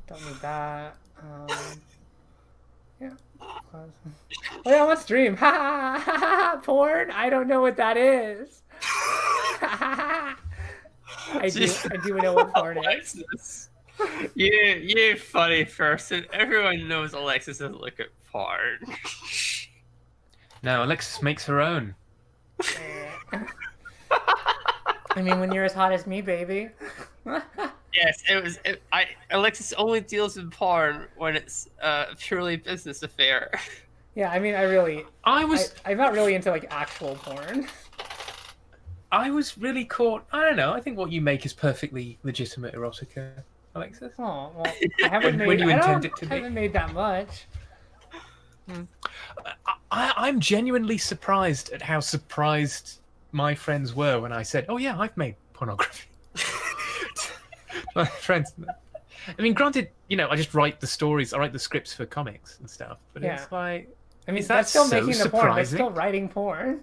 Don't need that. Yeah. Close. Oh yeah, what stream? Ha ha ha ha! Porn? I don't know what that is. I do know what porn is. Alexis, you funny person. Everyone knows Alexis doesn't look at porn. No, Alexis makes her own. I mean, when you're as hot as me, baby. Yes, Alexis only deals in porn when it's a purely business affair. Yeah, I mean, I'm not really into like actual porn. I was really caught. I don't know. I think what you make is perfectly legitimate erotica, Alexis. Oh well, I haven't made. When you I intend it to be. haven't made that much. I'm genuinely surprised at how surprised my friends were when I said, "Oh yeah, I've made pornography." My friends. I mean, granted, I just write the stories. I write the scripts for comics and stuff. But it's like, I mean, is that's that still so making the porn. That's surprising? still writing porn.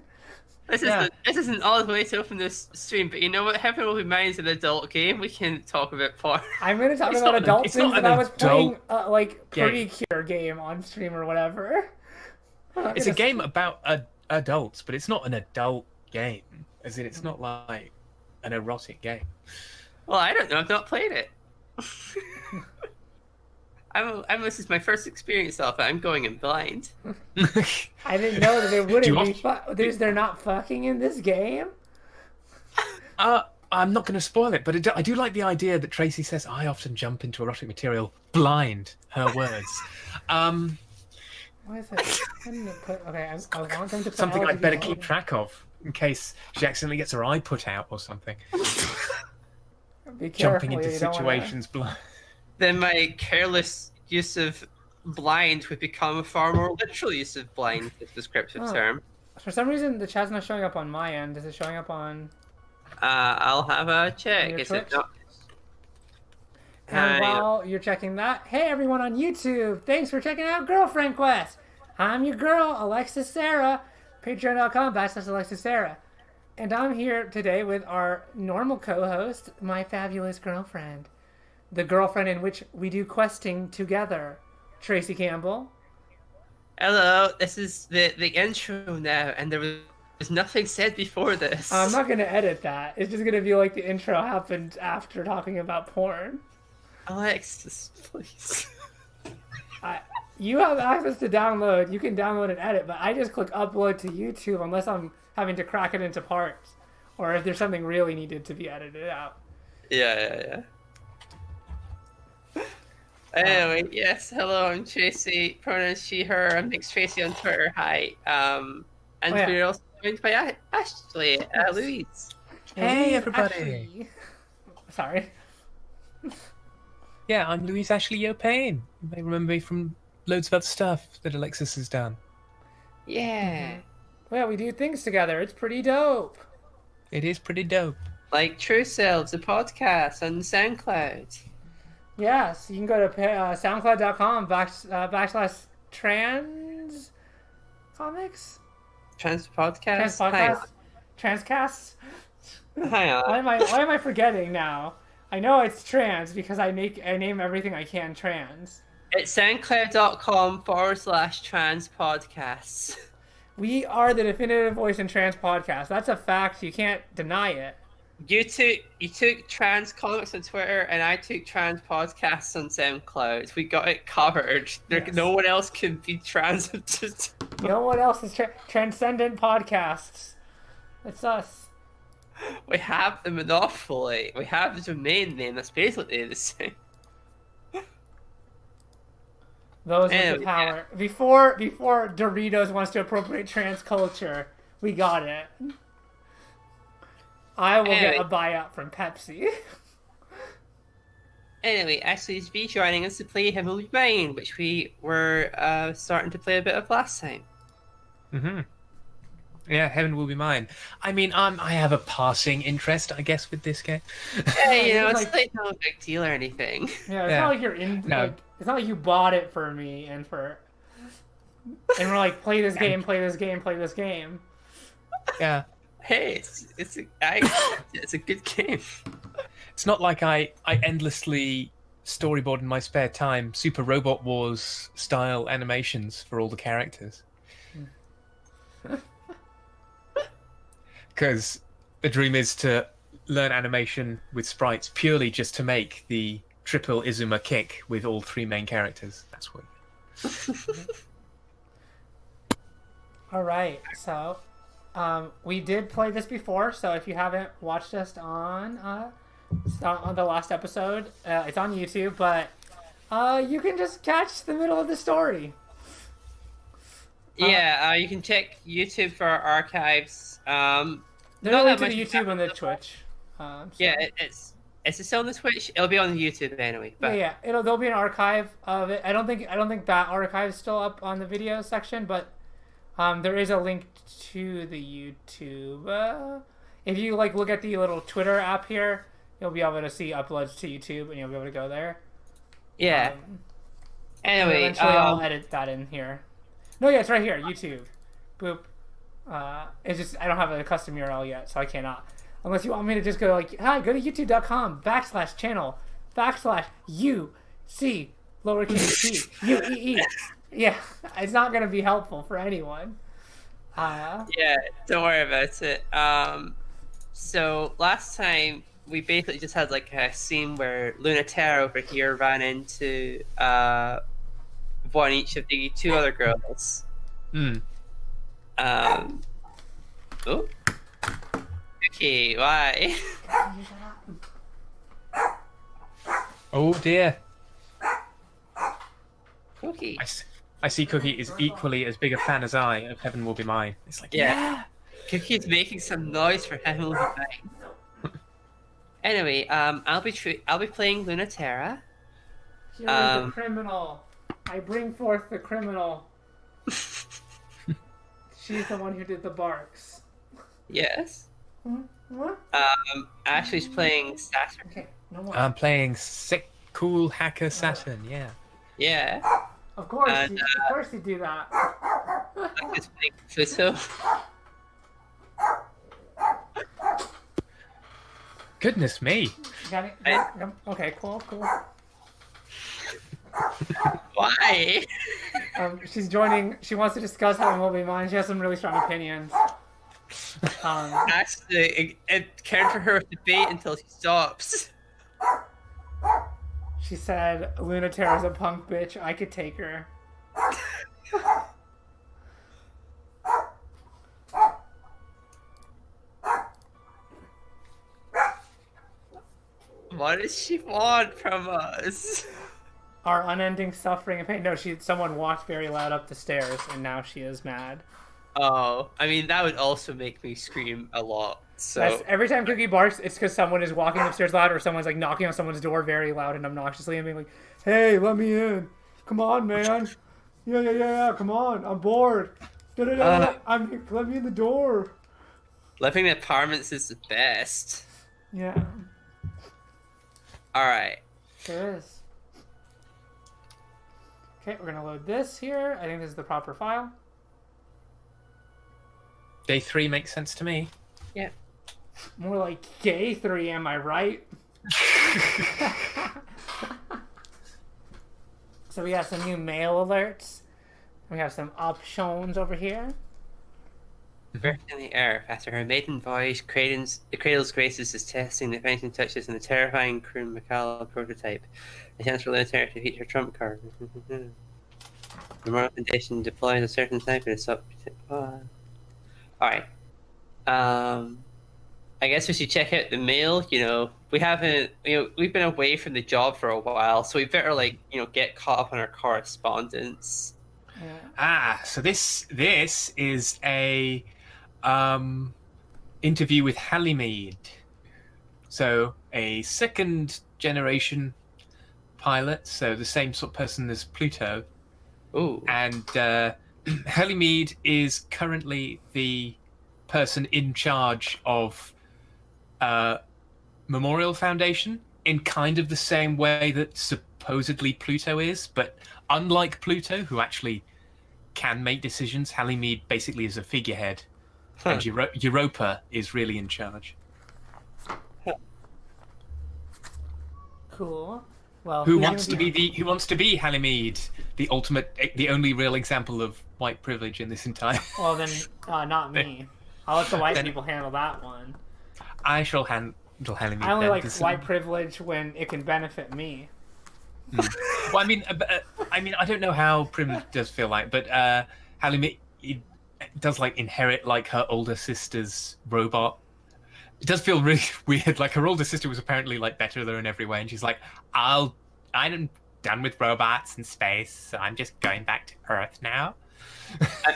This is an odd way to open this stream, but you know what? Heaven Will Be Mine is an adult game. We can talk about porn. I'm going to talk It's about not adult it's things, not and an I was playing adult game. Pretty-Cure game on stream or whatever. It's a game about adults, but it's not an adult game. As in, it's not like an erotic game. Well, I don't know. I've not played it. This is my first experience of it. I'm going in blind. I didn't know that there wouldn't be. They're not fucking in this game. I'm not going to spoil it, but I do like the idea that Tracy says, "I often jump into erotic material blind." Her words. What is it? Okay, I want them to put Something I'd better LGBT keep track of in case she accidentally gets her eye put out or something. Be careful, Jumping into you don't situations blind. Then my careless use of blind would become a far more literal use of blind, this descriptive term. For some reason, the chat's not showing up on my end. Is it showing up on? I'll have a check. Your Is it Twitch? not? And while you're checking that, hey everyone on YouTube, thanks for checking out Girlfriend Quest. I'm your girl, Alexis Sarah, patreon.com/Alexis Sarah. And I'm here today with our normal co-host, my fabulous girlfriend. The girlfriend in which we do questing together, Tracy Campbell. Hello, this is the intro now, and there was nothing said before this. I'm not going to edit that. It's just going to be like the intro happened after talking about porn. Alexis, please. You have access to download. You can download and edit, but I just click upload to YouTube unless I'm having to crack it into parts, or if there's something really needed to be edited out. Yeah. Anyway, yes, hello, I'm Tracy, pronouns she, her, I'm Mixed Tracy on Twitter, hi. And we're also joined by Ashley, Louise. Hey, everybody. Ashley. Sorry. Yeah, I'm Louise Ashley Yopane. You may remember me from loads of other stuff that Alexis has done. Yeah. Well, we do things together. It's pretty dope. It is pretty dope. Like True Selves, a podcast on SoundCloud. Yes, you can go to soundcloud.com /trans comics? Trans podcast? Transcasts? Hang on. Why am I forgetting now? I know it's trans because I name everything I can trans. It's soundcloud.com /trans podcasts. We are the definitive voice in trans podcast. That's a fact. You can't deny it. You took trans comics on Twitter, and I took trans podcasts on SoundCloud. We got it covered. Yes. No one else can be trans. No one else is transcendent podcasts. It's us. We have the monopoly. We have the domain name. That's basically the same. Those with the power. Yeah. Before Doritos wants to appropriate trans culture, we got it. I will get a buyout from Pepsi. Anyway, Ashley's be joining us to play Heaven Will Be Mine, which we were starting to play a bit of last time. Mm-hmm. Yeah, Heaven Will Be Mine. I mean, I have a passing interest, I guess, with this game. Yeah, it's like no big deal or anything. Yeah, it's not like you're in. No. Like, it's not like you bought it for me and we're like, play this game. Yeah. Hey, it's a good game. It's not like I endlessly storyboard in my spare time Super Robot Wars style animations for all the characters. Because the dream is to learn animation with sprites purely just to make the triple Izuma kick with all 3 main characters. That's what. All right, so we did play this before. So if you haven't watched us on the last episode, it's on YouTube. But you can just catch the middle of the story. Yeah, you can check YouTube for our archives. There's a link to the YouTube and the Twitch. So. Yeah, it's still on the Twitch. It'll be on the YouTube anyway. But... Yeah, there'll be an archive of it. I don't think that archive is still up on the video section, but there is a link to the YouTube. If you look at the little Twitter app here, you'll be able to see uploads to YouTube, and you'll be able to go there. Yeah. Anyway, eventually I'll edit that in here. No, yeah, it's right here, YouTube. Boop. It's just I don't have a custom URL yet, so I cannot. Unless you want me to just go hi, go to youtube.com/channel/UC lowercase t UEE. Yeah, it's not gonna be helpful for anyone. Yeah, don't worry about it. So last time we basically just had a scene where Terra over here ran into one each of the 2 other girls. Oh. Okay, why? Oh dear. Cookie. I see Cookie is equally as big a fan as I of Heaven Will Be Mine. It's yeah. Cookie's making some noise for Heaven Will Be Mine. Anyway, I'll be playing Terra. Here is the criminal. I bring forth the criminal. She's the one who did the barks. Yes. What? Ashley's playing Saturn. Okay, no more. I'm playing Sick Cool Hacker Saturn. Yeah. Yeah. Of course, of course you do that. Alexis playing Pluto. Goodness me. You got it? Okay, cool. Why? She's joining. She wants to discuss Heaven Will Be Mine. She has some really strong opinions. Actually, it counter her with debate until she stops. She said, Terra's a punk bitch. I could take her. What does she want from us? Our unending suffering and pain. No, someone walked very loud up the stairs, and now she is mad. Oh, I mean, that would also make me scream a lot. So every time Cookie barks, it's because someone is walking upstairs loud, or someone's knocking on someone's door very loud and obnoxiously, and being like, "Hey, let me in! Come on, man! Yeah! Come on! I'm bored! Let me in the door!" Living in apartments is the best. Yeah. All right. There is. Okay, we're gonna load this here. I think this is the proper file. Day 3 makes sense to me. Yeah. More like gay 3, am I right? So we have some new mail alerts. We have some options over here. Birth in the air. After her maiden voyage, the Cradle's Graces is testing the finishing touches in the terrifying Kroon Macalla prototype. A chance for Terra to defeat her trump card. The moral condition deploys a certain type and it's up. Alright. I guess we should check out the mail. We haven't, we've been away from the job for a while, so we better, get caught up on our correspondence. Yeah. So this is a interview with Halimede. So a 2nd generation pilot, so the same sort of person as Pluto. Ooh. And Halimede is currently the person in charge of Memorial Foundation in kind of the same way that supposedly Pluto is, but unlike Pluto, who actually can make decisions, Halimede basically is a figurehead, and Europa is really in charge. Cool. Well, Who wants to be Halimede, the only real example of white privilege in this entire? Well, then, not me. I'll let the white Then- people handle that one. I shall handle Halimede. I only then, like 'cause- white privilege when it can benefit me. Well, I mean, I don't know how privilege does feel like, but Halimede does like inherit like her older sister's robot. It does feel really weird. Like her older sister was apparently like better than her in every way, and she's like, I'm done with robots and space, so I'm just going back to Earth now.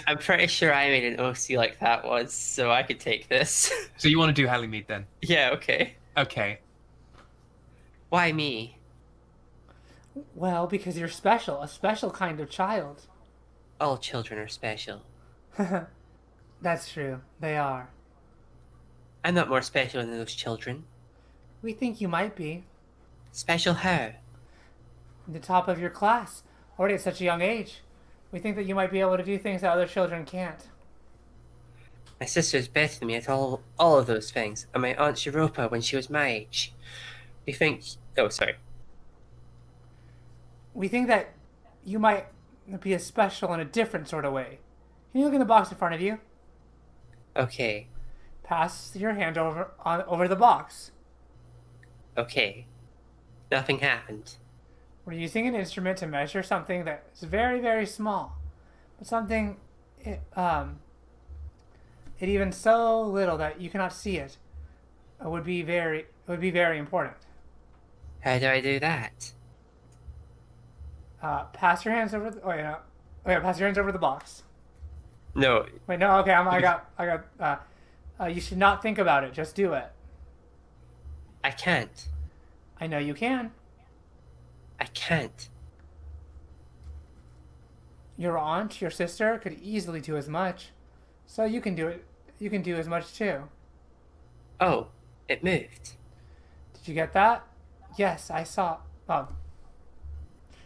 I'm pretty sure I made an OC like that once, so I could take this. So you want to do Halimede then? Yeah, okay. Okay. Why me? Well, because you're special, a special kind of child. All children are special. That's true. They are. I'm not more special than those children. We think you might be. Special how? The top of your class, already at such a young age. We think that you might be able to do things that other children can't. My sister's better than me at all of those things, and my aunt Europa when she was my age. We think... Oh, sorry. We think that you might be as special in a different sort of way. Can you look in the box in front of you? Okay. Pass your hand over the box. Okay. Nothing happened. We're using an instrument to measure something that is very, very small, but something, it even so little that you cannot see it, would be very important. How do I do that? Pass your hands over. Pass your hands over the box. No. Wait, no. Okay, I got. You should not think about it. Just do it. I can't. I know you can. I can't. Your aunt, your sister, could easily do as much, so you can do it. You can do as much too. Oh, it moved. Did you get that? Yes, I saw. Did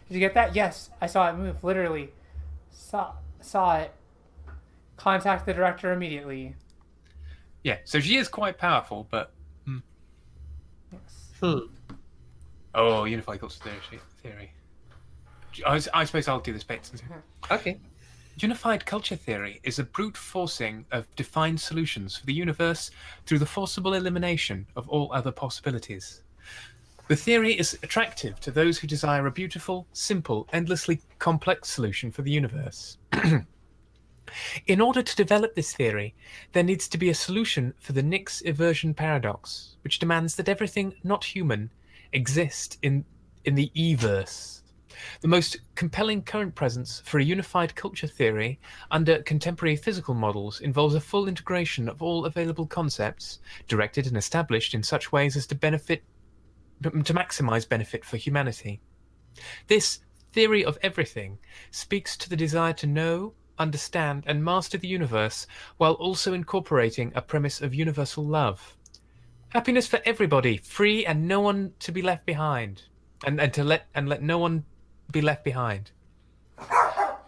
you get that? Yes, I saw it move. Literally, saw it. Contact the director immediately. Yeah. So she is quite powerful, but. Yes. Oh, unified culture theory. I suppose I'll do this bit. Okay. Unified culture theory is a brute forcing of defined solutions for the universe through the forcible elimination of all other possibilities. The theory is attractive to those who desire a beautiful, simple, endlessly complex solution for the universe. In order to develop this theory, there needs to be a solution for the Nix eversion paradox, which demands that everything not human exist in the E-verse. The most compelling current presence for a unified culture theory under contemporary physical models involves a full integration of all available concepts, directed and established in such ways as to maximize benefit for humanity. This theory of everything speaks to the desire to know, understand, and master the universe while also incorporating a premise of universal love. Happiness for everybody, free and no one to be left behind. And let no one be left behind.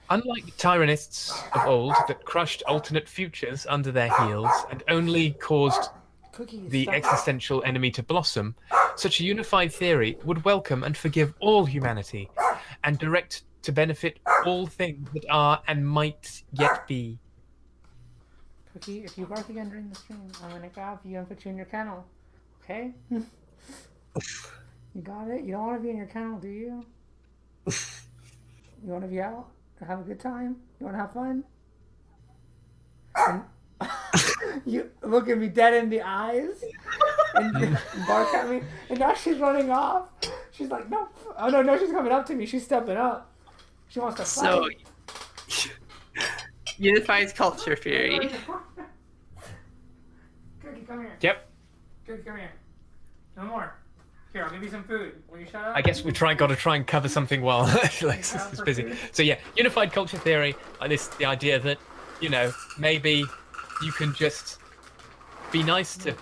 Unlike tyrannists of old that crushed alternate futures under their heels and only caused the existential enemy to blossom, such a unified theory would welcome and forgive all humanity and direct to benefit all things that are and might yet be. Cookie, if you bark again during the stream, I'm gonna grab you and put you in your kennel. Okay? You got it? You don't want to be in your kennel, do you? You want to be out and have a good time? You want to have fun? And you look at me dead in the eyes and bark at me, and now she's running off. She's like, no. Oh, no, she's coming up to me. She's stepping up. She wants to fight. So, unified culture theory. Cookie, come here. Yep. Cookie, come here. No more. Here, I'll give you some food. Will you shut up? I guess got to try and cover something while Alexis is busy. So yeah, unified culture theory, like this, the idea that, maybe you can just be nice to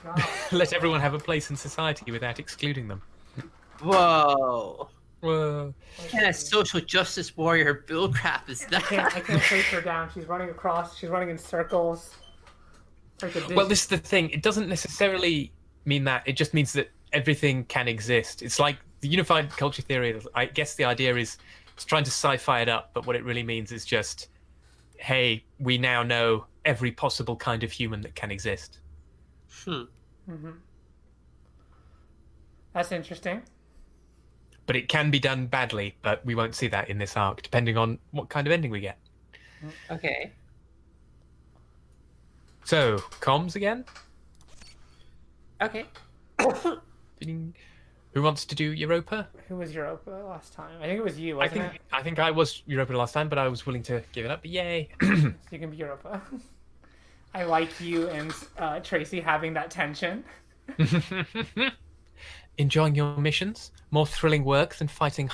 let everyone have a place in society without excluding them. Whoa. Whoa. What kind of social justice warrior bullcrap is that? I can't place her down. She's running across. She's running in circles. Well, this is the thing. It doesn't necessarily mean that. It just means that everything can exist. It's like the unified culture theory, I guess the idea is it's trying to sci-fi it up, but what it really means is just, hey, we now know every possible kind of human that can exist. Mm-hmm. That's interesting. But it can be done badly, but we won't see that in this arc, depending on what kind of ending we get. Okay. So, comms again? Okay. Who wants to do Europa? Who was Europa last time? I think it was you, wasn't it? I think I was Europa last time, but I was willing to give it up. But yay! So you can be Europa. I like you and Tracy having that tension. Enjoying your missions? More thrilling work than fighting the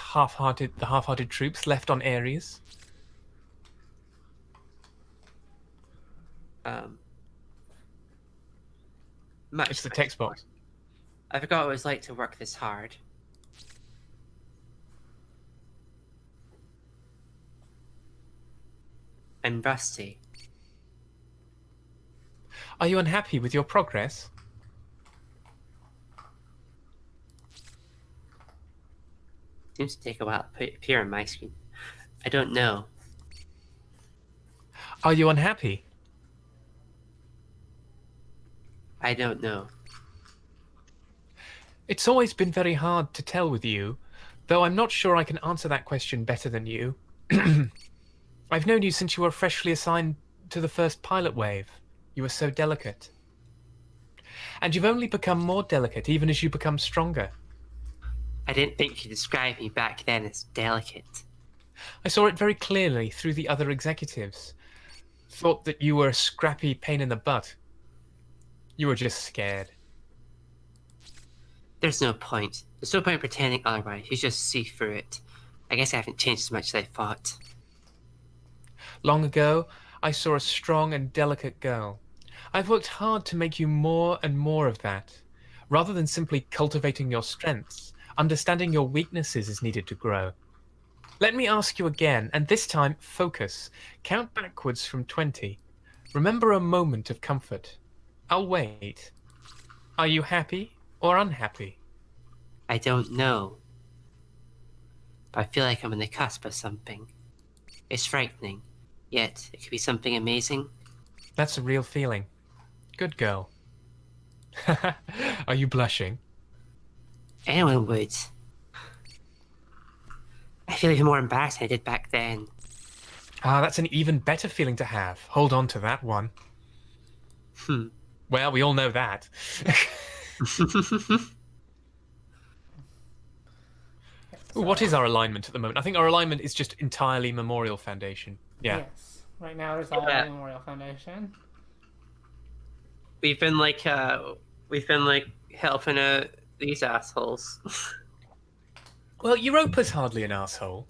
half-hearted troops left on Ares? Much. It's the text box. I forgot what it was like to work this hard. I'm rusty. Are you unhappy with your progress? Seems to take a while to appear on my screen. I don't know. Are you unhappy? I don't know. It's always been very hard to tell with you, though I'm not sure I can answer that question better than you. I've known you since you were freshly assigned to the first pilot wave. You were so delicate. And you've only become more delicate even as you become stronger. I didn't think you described me back then as delicate. I saw it very clearly through the other executives. Thought that you were a scrappy pain in the butt. You were just scared. There's no point. There's no point pretending otherwise. You just see through it. I guess I haven't changed as much as I thought. Long ago, I saw a strong and delicate girl. I've worked hard to make you more and more of that. Rather than simply cultivating your strengths, understanding your weaknesses is needed to grow. Let me ask you again, and this time, focus. Count backwards from 20. Remember a moment of comfort. I'll wait. Are you happy or unhappy? I don't know. But I feel like I'm on the cusp of something. It's frightening, yet it could be something amazing. That's a real feeling. Good girl. Are you blushing? Anyone would. I feel even more embarrassed than I did back then. Ah, that's an even better feeling to have. Hold on to that one. Well, we all know that. Ooh, what is our alignment at the moment? I think our alignment is just entirely Memorial Foundation. Yeah. Yes. Right now there's all Yeah. Memorial Foundation. We've been helping these assholes. Well, Europa's hardly an asshole.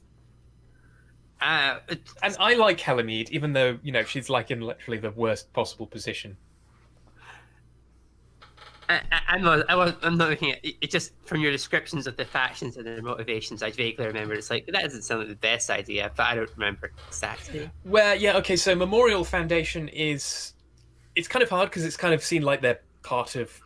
And It's- I like Helamede, even though, she's like in literally the worst possible position. I'm not looking at it. Just from your descriptions of the factions and their motivations, I vaguely remember. It's like that doesn't sound like the best idea, but I don't remember exactly. Well, yeah, okay, so Memorial Foundation it's kind of hard because it's kind of seen like they're part of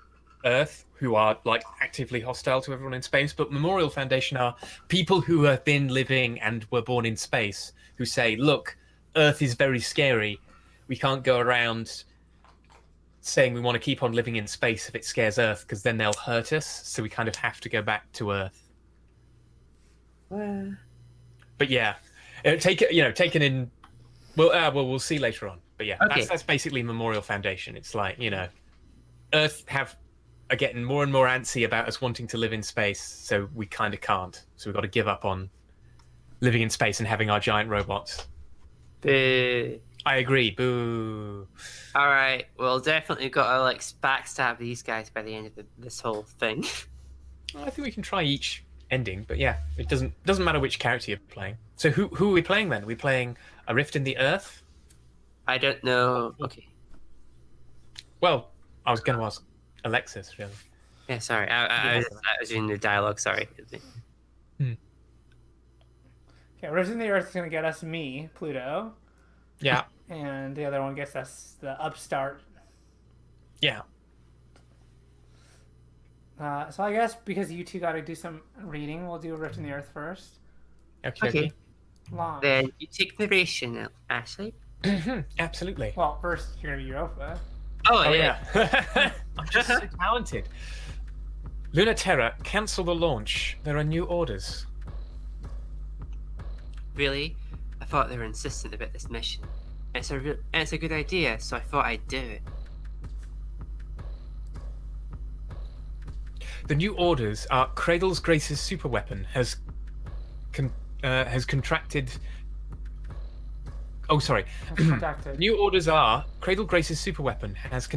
Earth who are like actively hostile to everyone in space, but Memorial Foundation are people who have been living and were born in space who say, look, Earth is very scary. We can't go around saying we want to keep on living in space if it scares Earth because then they'll hurt us, so we kind of have to go back to Earth. But yeah, taken in. Well, we'll see later on. But yeah, Okay. that's basically Memorial Foundation. It's like Earth are getting more and more antsy about us wanting to live in space, so we kind of can't. So we've got to give up on living in space and having our giant robots. Boo. I agree. Boo. All right, well, definitely got to backstab these guys by the end of this whole thing. I think we can try each ending, but yeah, it doesn't matter which character you're playing. So who are we playing then? Are we playing a Rift in the Earth? I don't know. Okay. Well, I was going to ask Alexis, really. Yeah, sorry. I was doing the dialogue. Sorry. Okay, Rift in the Earth is going to get us me, Pluto, Yeah, and the other one gets us the Upstart. yeah. So I guess because you two got to do some reading, we'll do a Rift in the Earth first. Okay. Launch. Then you take the ration, Ashley. Absolutely. Well, first you're gonna be Europa. Oh, Oh yeah. yeah. I'm just so talented. Luna Terra, cancel the launch. There are new orders. Really? I thought they were insistent about this mission. It's a good idea, so I thought I'd do it. The new orders are Cradle's Grace's superweapon has contracted. Oh, sorry. Contacted. New orders are Cradle Grace's superweapon has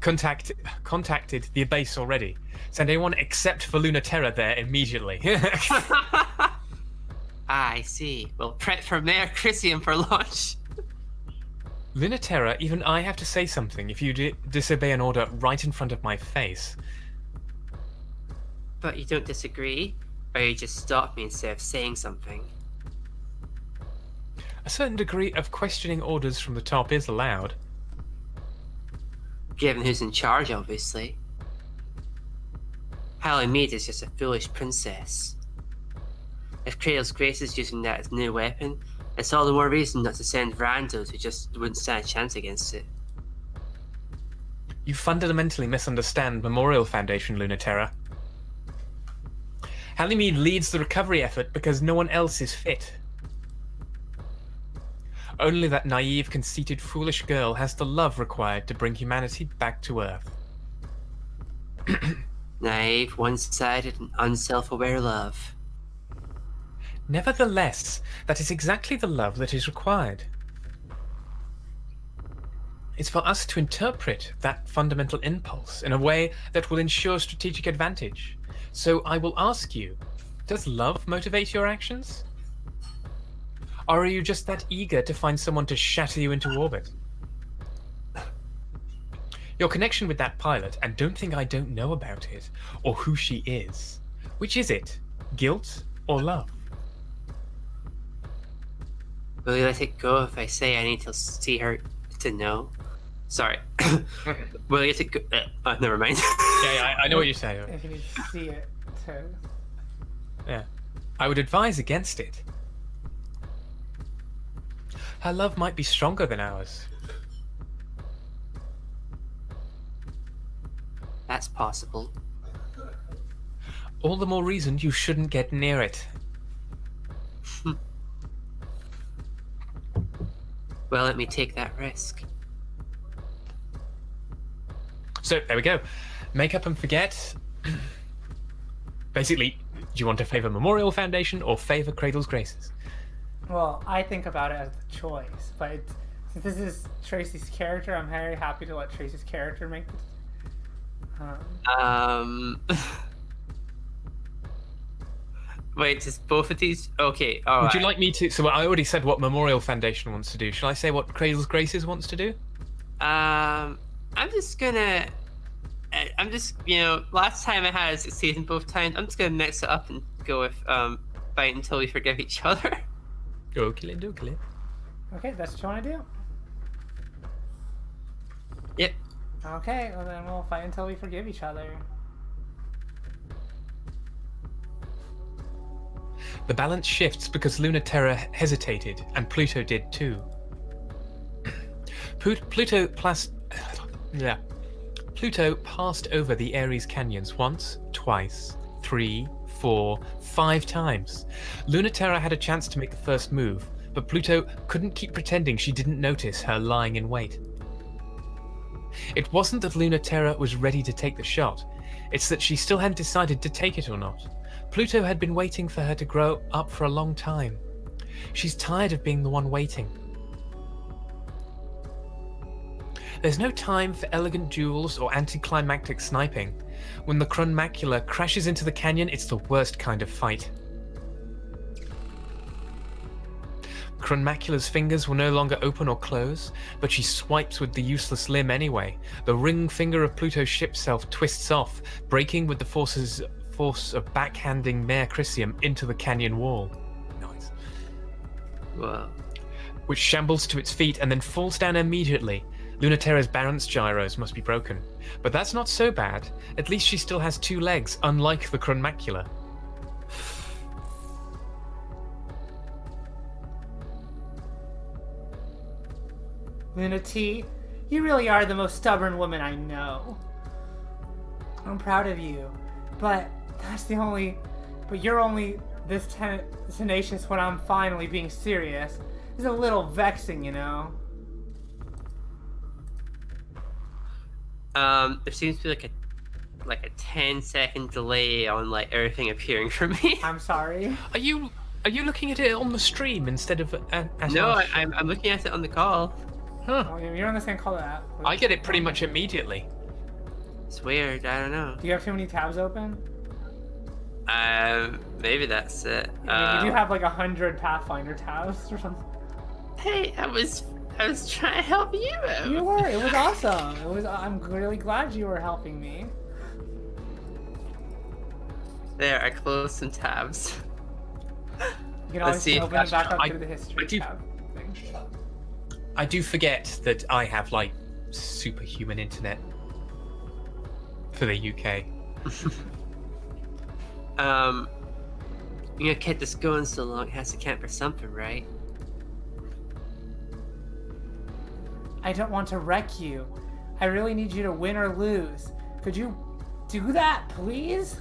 contacted the base already. Send anyone except for Luna Terra there immediately. I see. Well, prep for Mayor Christian for launch. Luna Terra, even I have to say something if you disobey an order right in front of my face. But you don't disagree? Or you just stop me instead of saying something? A certain degree of questioning orders from the top is allowed. Given who's in charge, obviously. Hallie Mead is just a foolish princess. If Cradle's Grace is using that as a new weapon, it's all the more reason not to send randos who just wouldn't stand a chance against it. You fundamentally misunderstand Memorial Foundation, Luna Terra. Hallie Mead leads the recovery effort because no one else is fit. Only that naive, conceited, foolish girl has the love required to bring humanity back to Earth. Naive, one-sided, and unself-aware love. Nevertheless, that is exactly the love that is required. It's for us to interpret that fundamental impulse in a way that will ensure strategic advantage. So I will ask you, does love motivate your actions? Or are you just that eager to find someone to shatter you into orbit? Your connection with that pilot, and don't think I don't know about it, or who she is. Which is it? Guilt or love? Will you let it go if I say I need to see her to know? Sorry. Will you let it go? Never mind. Yeah, I know what you're saying. If you need to see it, to. Yeah. I would advise against it. Her love might be stronger than ours. That's possible. All the more reason you shouldn't get near it. Well, let me take that risk. So, there we go. Make up and forget. Basically, do you want to favor Memorial Foundation or favor Cradle's Graces? Well, I think about it as the choice, but since this is Tracy's character, I'm very happy to let Tracy's character make the. Wait, just both of these? Okay, all Would right. you like me to? So I already said what Memorial Foundation wants to do. Shall I say what Cradle's Graces wants to do? I'm just, last time I had a season both times, I'm just gonna mix it up and go with, fight until we forgive each other. Okay, okay. Okay, that's what you want to do? Yep. Okay, well then we'll fight until we forgive each other. The balance shifts because Luna Terra hesitated, and Pluto did too. Pluto passed over the Ares canyons once, twice, 3, 4, 5 times. Luna Terra had a chance to make the first move, but Pluto couldn't keep pretending she didn't notice her lying in wait. It wasn't that Luna Terra was ready to take the shot, it's that she still hadn't decided to take it or not. Pluto had been waiting for her to grow up for a long time. She's tired of being the one waiting. There's no time for elegant duels or anticlimactic sniping. When the Crunmacula crashes into the canyon, it's the worst kind of fight. Crunmacula's fingers will no longer open or close, but she swipes with the useless limb anyway. The ring finger of Pluto's ship self twists off, breaking with the force of backhanding Mare Chrysium into the canyon wall. Nice. Wow. Which shambles to its feet and then falls down immediately. Lunaterra's balance gyros must be broken. But that's not so bad. At least she still has 2 legs, unlike the Crunmacula. Luna T, you really are the most stubborn woman I know. I'm proud of you, but you're only this tenacious when I'm finally being serious. It's a little vexing, you know. There seems to be like a 10-second delay on like everything appearing for me. I'm sorry. Are you looking at it on the stream instead of at No, our... I'm looking at it on the call. Huh. Oh, you're on the same call app. I get it pretty much immediately. It's weird. I don't know. Do you have too many tabs open? Maybe that's it. I mean, you do have like 100 Pathfinder tabs or something. Hey, I was trying to help you out. You were. It was awesome. I'm really glad you were helping me. There, I closed some tabs. You can always see. open it back up through the I history do- tab thing. I do forget that I have like superhuman internet for the UK. You know, kept this going so long, it has to count for something, right? I don't want to wreck you. I really need you to win or lose. Could you do that, please?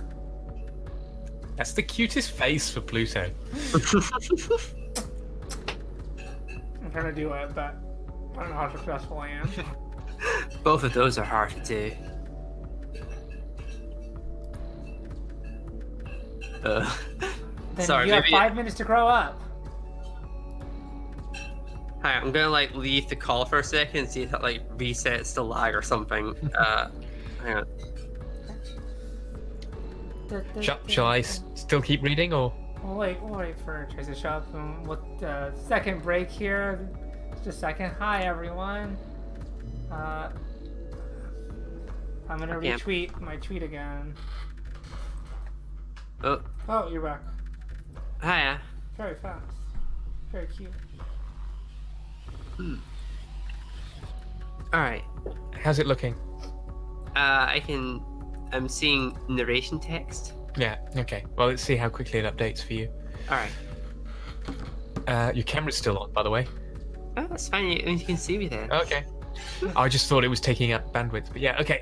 That's the cutest face for Pluto. I'm trying to do it, but I don't know how successful I am. Both of those are hard to do. Then Sorry, you have maybe... 5 minutes to grow up. Hi, I'm gonna like leave the call for a second and see if that like resets the lag or something. Hang on. Shall I still keep reading, or? We'll wait for Tracy to show up. With second break here. Just a second. Hi, everyone. I'm gonna retweet my tweet again. Oh, Oh, you're back. hiya. Very fast. Very cute. Alright. How's it looking? I'm seeing narration text. Yeah, okay. Well, let's see how quickly it updates for you. Alright. Your camera's still on, by the way. Oh, that's fine. You can see me there. Okay. I just thought it was taking up bandwidth, but yeah, okay.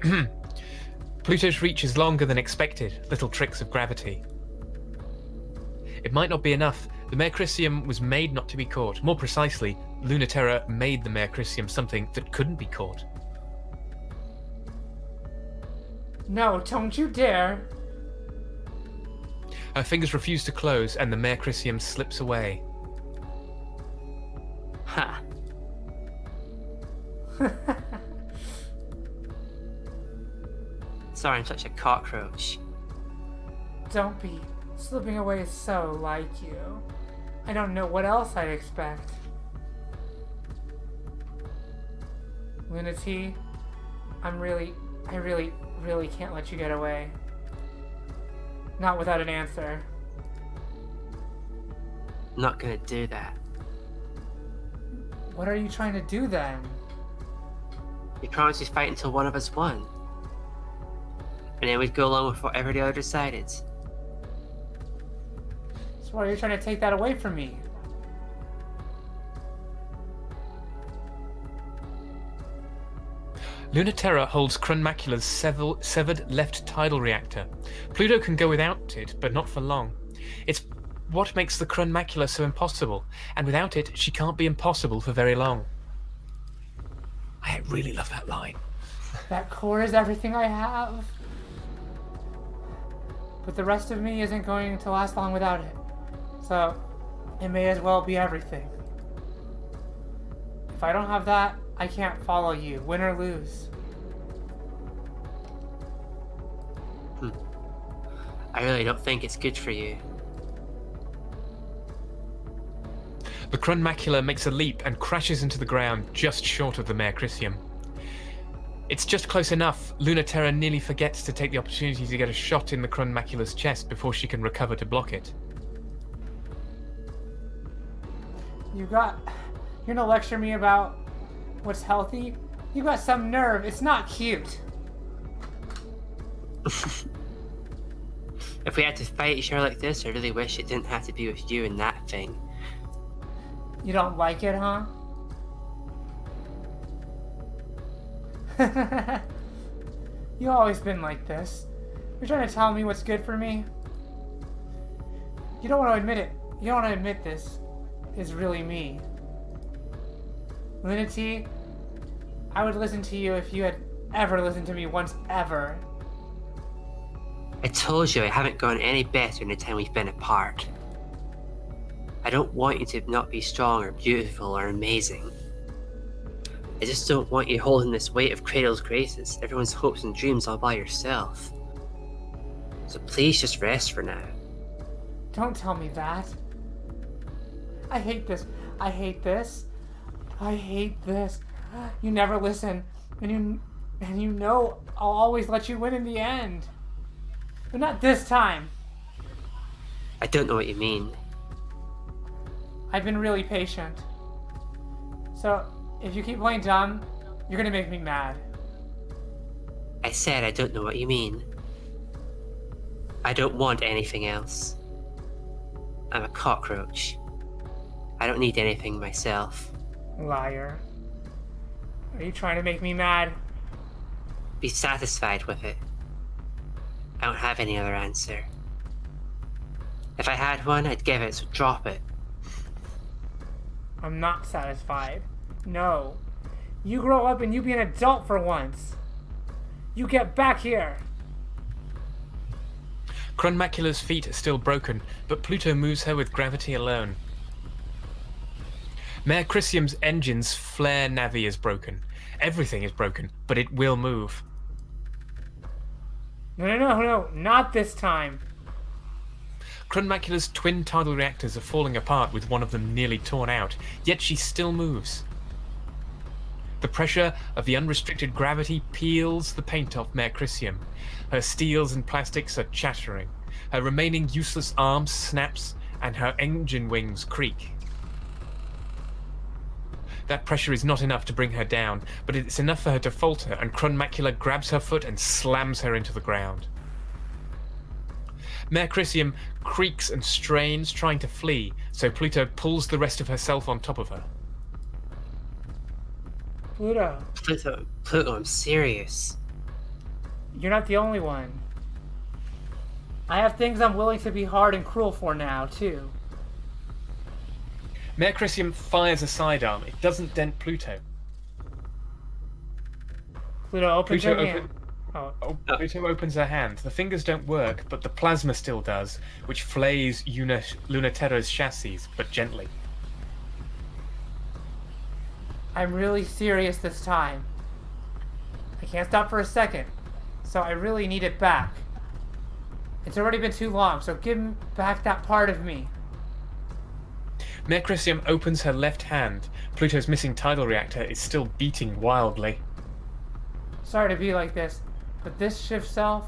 Pluto's reach is longer than expected. Little tricks of gravity. It might not be enough. The Mercurium was made not to be caught. More precisely, Lunaterra made the Mercurium something that couldn't be caught. No, don't you dare. Her fingers refuse to close, and the Mercurium slips away. Ha. Sorry, I'm such a cockroach. Don't be. Slipping away is so like you. I don't know what else I'd expect. Luna T, I really can't let you get away. Not without an answer. I'm not gonna do that. What are you trying to do then? We promised we'd fight until one of us won. And then we'd go along with whatever the other decided. So why are you trying to take that away from me? Lunaterra holds Crunmacula's severed left tidal reactor. Pluto can go without it, but not for long. It's what makes the Crunmacula so impossible, and without it, she can't be impossible for very long. I really love that line. That core is everything I have. But the rest of me isn't going to last long without it. So, it may as well be everything. If I don't have that, I can't follow you, win or lose. I really don't think it's good for you. The Crunmacula makes a leap and crashes into the ground just short of the Mercurium. It's just close enough. Lunaterra nearly forgets to take the opportunity to get a shot in the Crunmacula's chest before she can recover to block it. You're gonna lecture me about what's healthy? You got some nerve. It's not cute. If we had to fight each other like this, I really wish it didn't have to be with you and that thing. You don't like it, huh? You've always been like this. You're trying to tell me what's good for me? You don't want to admit it. You don't want to admit this is really me. Lunity, I would listen to you if you had ever listened to me once ever. I told you I haven't gone any better in the time we've been apart. I don't want you to not be strong or beautiful or amazing. I just don't want you holding this weight of Cradle's graces, everyone's hopes and dreams all by yourself. So please just rest for now. Don't tell me that. I hate this. I hate this. I hate this. You never listen, and you know I'll always let you win in the end. But not this time. I don't know what you mean. I've been really patient. So, if you keep playing dumb, you're gonna make me mad. I said I don't know what you mean. I don't want anything else. I'm a cockroach. I don't need anything myself. Liar. Are you trying to make me mad? Be satisfied with it. I don't have any other answer. If I had one, I'd give it, so drop it. I'm not satisfied. No. You grow up and you be an adult for once. You get back here. Crunmacula's feet are still broken, but Pluto moves her with gravity alone. Mare Chrysium's engine's flare navi is broken. Everything is broken, but it will move. No, not this time. Crunmacula's twin tidal reactors are falling apart with one of them nearly torn out, yet she still moves. The pressure of the unrestricted gravity peels the paint off Mare Chrysium. Her steels and plastics are chattering. Her remaining useless arm snaps and her engine wings creak. That pressure is not enough to bring her down, but it's enough for her to falter, and Crunmacula grabs her foot and slams her into the ground. Mare Chrysium creaks and strains, trying to flee, so Pluto pulls the rest of herself on top of her. Pluto, Pluto, I'm serious. you're not the only one. I have things I'm willing to be hard and cruel for now, too. Mare Chrysium fires a sidearm. It doesn't dent Pluto. Pluto, open Pluto your hand. Pluto opens her hand. The fingers don't work, but the plasma still does, which flays Lunaterra's chassis, but gently. I'm really serious this time. I can't stop for a second, so I really need it back. It's already been too long, so give back that part of me. Mare Chrysium opens her left hand. Pluto's missing tidal reactor is still beating wildly. Sorry to be like this, but this shift self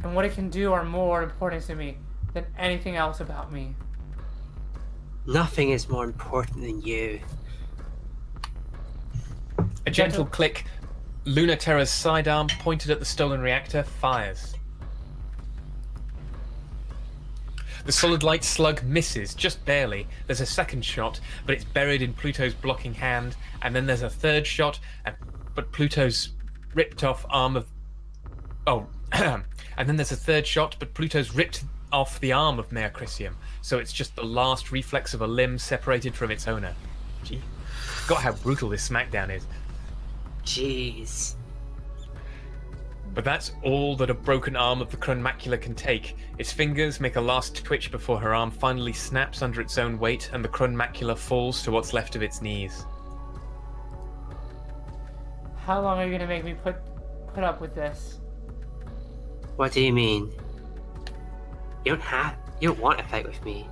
and what it can do are more important to me than anything else about me. Nothing is more important than you. A gentle click. Lunaterra's sidearm, pointed at the stolen reactor, fires. The solid light slug misses, just barely. There's a second shot, but it's buried in Pluto's blocking hand, and then there's a third shot, but Pluto's ripped off arm of... Oh, and then there's a third shot, but Pluto's ripped off the arm of Mare Chrysium, so it's just the last reflex of a limb separated from its owner. Gee, forgot how brutal this smackdown is. Jeez. But that's all that a broken arm of the Crunmacula can take. Its fingers make a last twitch before her arm finally snaps under its own weight and the Crunmacula falls to what's left of its knees. How long are you gonna make me put up with this? What do you mean? You don't want to fight with me.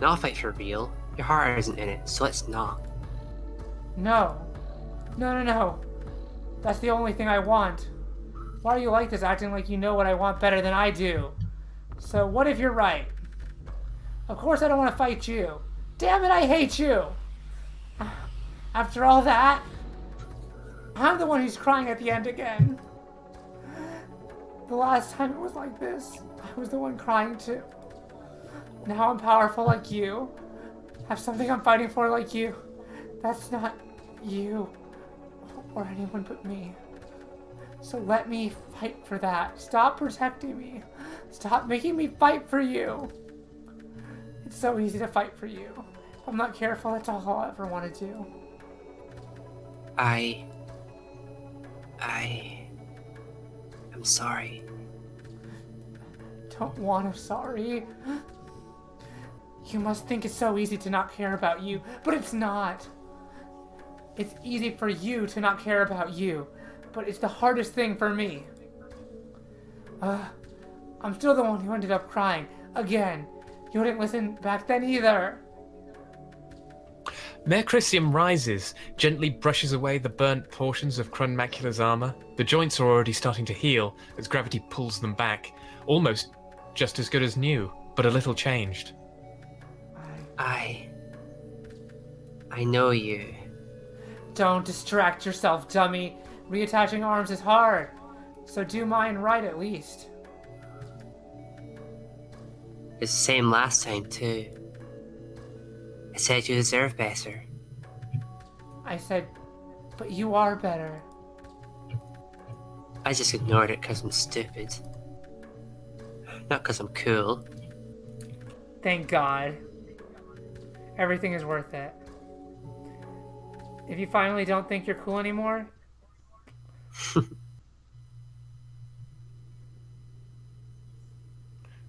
Not a fight for real. Your heart isn't in it, so let's not. No. No. That's the only thing I want. Why are you like this, acting like you know what I want better than I do? So what if you're right? Of course I don't want to fight you. Damn it, I hate you! After all that? I'm the one who's crying at the end again. The last time it was like this, I was the one crying too. Now I'm powerful like you. Have something I'm fighting for like you. That's not you or anyone but me. So let me fight for that. Stop protecting me. Stop making me fight for you. It's so easy to fight for you. If I'm not careful, that's all I'll ever want to do. I'm sorry. Don't want a sorry. You must think it's so easy to not care about you, but it's not. It's easy for you to not care about you, but it's the hardest thing for me. I'm still the one who ended up crying. Again. You wouldn't listen back then either. Mayor Christian rises, gently brushes away the burnt portions of Crun Macula's armor. The joints are already starting to heal as gravity pulls them back. Almost just as good as new, but a little changed. I know you. Don't distract yourself, dummy. Reattaching arms is hard. So do mine right at least. It's the same last time, too. I said you deserve better. I said, but you are better. I just ignored it because I'm stupid. Not because I'm cool. Thank God. Everything is worth it. If you finally don't think you're cool anymore...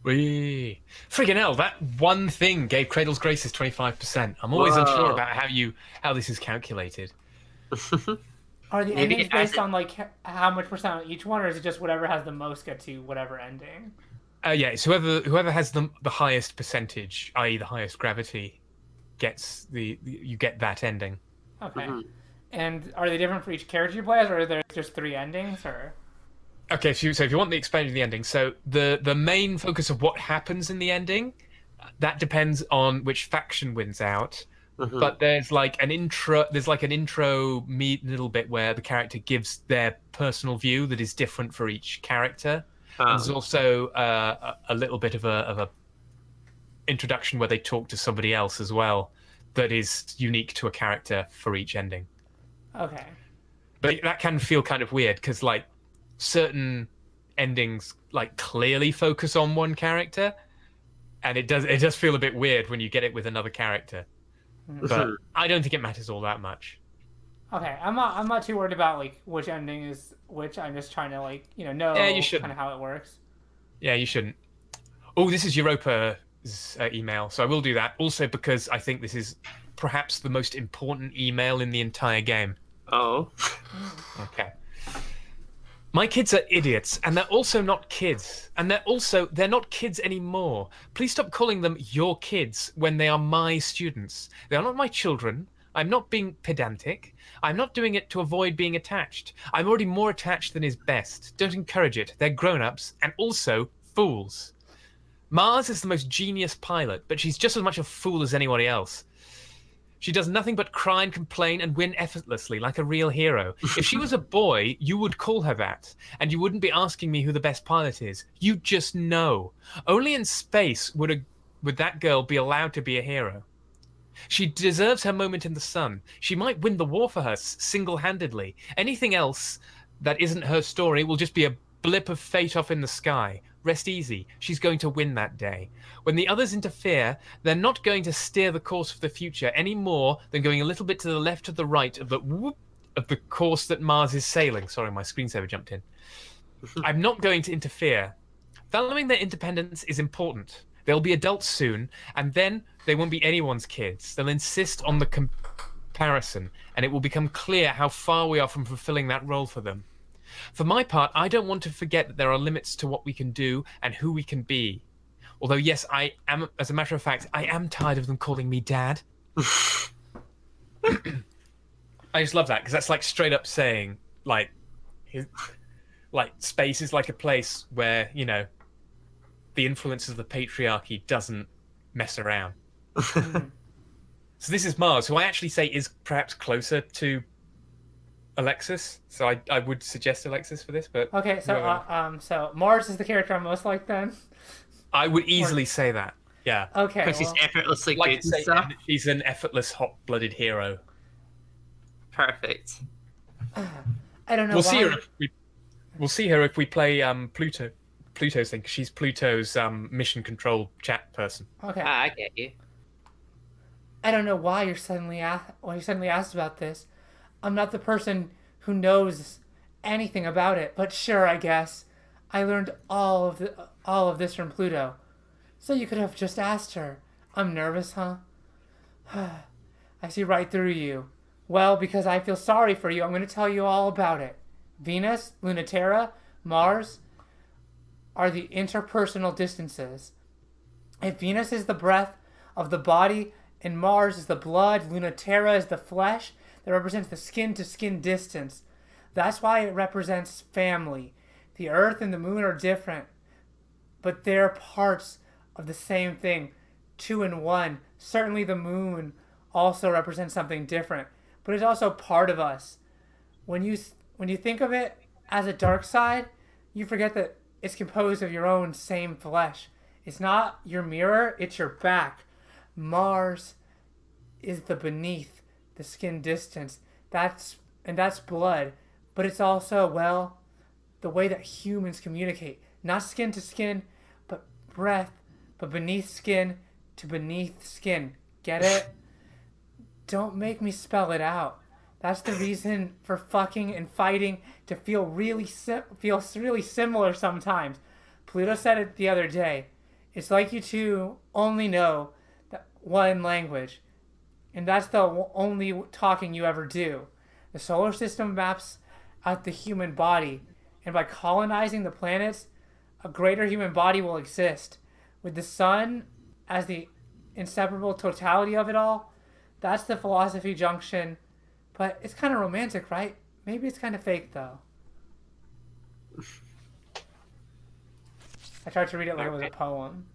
Wee. Friggin' hell, that one thing gave Cradle's Graces 25%. I'm always unsure about how this is calculated. Are the endings based on like how much percent on each one, or is it just whatever has the most get to whatever ending? Yeah, it's whoever has the highest percentage, i.e. the highest gravity, gets you get that ending. Okay. And are they different for each character you play as, or are there just 3 endings, or? Okay, so if you want the expansion of the ending, so the main focus of what happens in the ending, that depends on which faction wins out. But there's like an intro middle bit where the character gives their personal view that is different for each character. And there's also a little bit of a introduction where they talk to somebody else as well that is unique to a character for each ending. Okay. But that can feel kind of weird because like certain endings like clearly focus on one character, and it does feel a bit weird when you get it with another character. But I don't think it matters all that much. Okay, I'm not too worried about like which ending is which. I'm just trying to like know kind of how it works. Yeah, you shouldn't. Oh, this is Europa's email, so I will do that. Also because I think this is perhaps the most important email in the entire game. Oh. Okay. My kids are idiots, and they're also not kids. And they're not kids anymore. Please stop calling them your kids when they are my students. They are not my children. I'm not being pedantic. I'm not doing it to avoid being attached. I'm already more attached than is best. Don't encourage it. They're grown-ups, and also fools. Mars is the most genius pilot, but she's just as much a fool as anybody else. She does nothing but cry and complain and win effortlessly like a real hero. If she was a boy, you would call her that, and you wouldn't be asking me who the best pilot is. You just know. Only in space would that girl be allowed to be a hero. She deserves her moment in the sun. She might win the war for her single-handedly. Anything else that isn't her story will just be a blip of fate off in the sky. Rest easy. She's going to win that day. When the others interfere, they're not going to steer the course of the future any more than going a little bit to the left or the right of the course that Mars is sailing. Sorry, my screensaver jumped in. I'm not going to interfere. Following their independence is important. They'll be adults soon, and then they won't be anyone's kids. They'll insist on the comparison, and it will become clear how far we are from fulfilling that role for them. For my part, I don't want to forget that there are limits to what we can do and who we can be. Although, yes, I am, as a matter of fact, I am tired of them calling me Dad. I just love that, because that's like straight up saying, like space is like a place where, the influence of the patriarchy doesn't mess around. So this is Mars, who I actually say is perhaps closer to Alexis, so I would suggest Alexis for this, but Okay, so so Mars is the character I'm most like then. I would easily say that. Yeah. Okay, Because she's well, effortlessly Like good to and say stuff. she's an effortless, hot-blooded hero. Perfect. I don't know. We'll why. see her if we. We'll see her if we play Pluto. Pluto's thing. 'Cause she's Pluto's mission control chat person. Okay, Ah, I get you. I don't know why you're suddenly asked about this. I'm not the person who knows anything about it, but sure, I guess I learned all of this from Pluto. So you could have just asked her. I'm nervous, huh? I see right through you. Well, because I feel sorry for you, I'm going to tell you all about it. Venus, Terra, Mars are the interpersonal distances. If Venus is the breath of the body and Mars is the blood, Terra is the flesh that represents the skin-to-skin distance. That's why it represents family. The Earth and the Moon are different, but they're parts of the same thing, two in one. Certainly the Moon also represents something different, but it's also part of us. When you think of it as a dark side, you forget that it's composed of your own same flesh. It's not your mirror, it's your back. Mars is the beneath, the skin distance. That's blood, but it's also, well, the way that humans communicate. Not skin to skin, but breath, but beneath skin to beneath skin. Get it? Don't make me spell it out. That's the reason for fucking and fighting to feel really similar sometimes. Pluto said it the other day. It's like you two only know that one language, and that's the only talking you ever do. The solar system maps out the human body, and by colonizing the planets, a greater human body will exist. With the sun as the inseparable totality of it all, that's the philosophy junction. But it's kind of romantic, right? Maybe it's kind of fake, though. I tried to read it like it was a poem.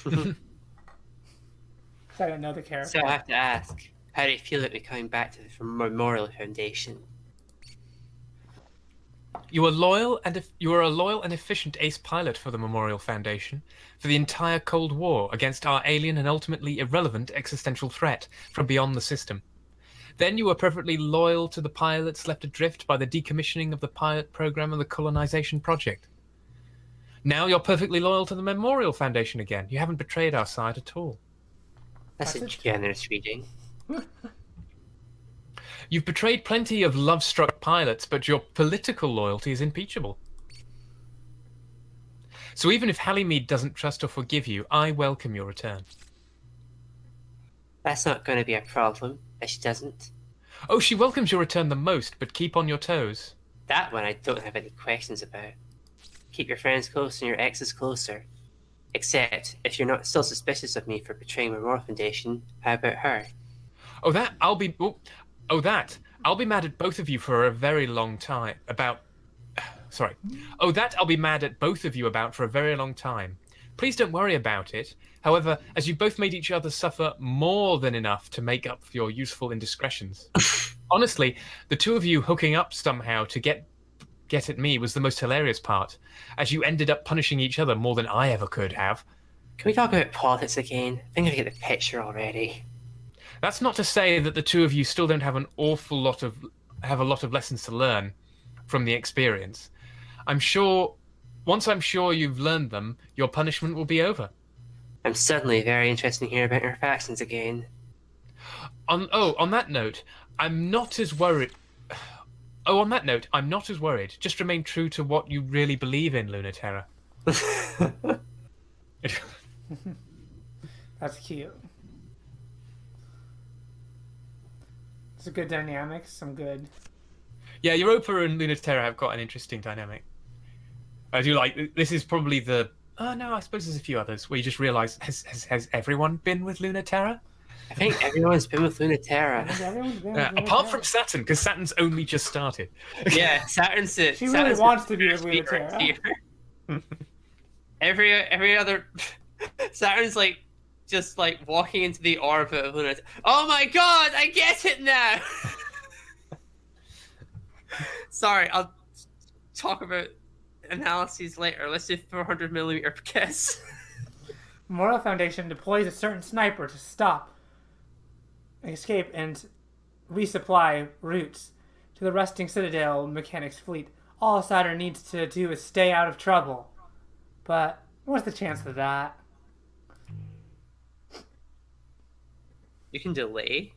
So I don't know the character. So I have to ask, how do you feel about me coming back to the Memorial Foundation? You are a loyal and efficient ace pilot for the Memorial Foundation for the entire Cold War against our alien and ultimately irrelevant existential threat from beyond the system. Then you were perfectly loyal to the pilots left adrift by the decommissioning of the pilot program and the colonization project. Now you're perfectly loyal to the Memorial Foundation again. You haven't betrayed our side at all. That's a generous reading. You've betrayed plenty of love-struck pilots, but your political loyalty is impeachable. So even if Hallimead doesn't trust or forgive you, I welcome your return. That's not going to be a problem, if she doesn't. Oh, she welcomes your return the most, but keep on your toes. That one I don't have any questions about. Keep your friends close and your exes closer. Except, if you're not still suspicious of me for betraying Memorial Foundation, how about her? I'll be mad at both of you for a very long time. I'll be mad at both of you about for a very long time. Please don't worry about it. However, as you both made each other suffer more than enough to make up for your useful indiscretions. Honestly, the two of you hooking up somehow to get at me was the most hilarious part, as you ended up punishing each other more than I ever could have. Can we talk about politics again? I think I get the picture already. That's not to say that the two of you still don't have a lot of lessons to learn from the experience. Once I'm sure you've learned them, your punishment will be over. I'm suddenly very interested in hearing about your factions again. On that note, I'm not as worried. Just remain true to what you really believe in, Terra. That's cute. It's a good dynamic. Some good. Yeah, Europa and Terra have got an interesting dynamic. I do like. This is probably the. Oh no, I suppose there's a few others where you just realise has everyone been with Terra? I think everyone's been with Terra. Apart from Saturn, because Saturn's only just started. Yeah, Saturn's it. She really wants to be with Terra. Every other Saturn's just walking into the orbit of Terra. Oh my god, I get it now. Sorry, I'll talk about analyses later. Let's do 400mm kiss. Moral Foundation deploys a certain sniper to stop, escape, and resupply routes to the resting Citadel Mechanics fleet. All Saturn needs to do is stay out of trouble. But what's the chance of that? You can delay.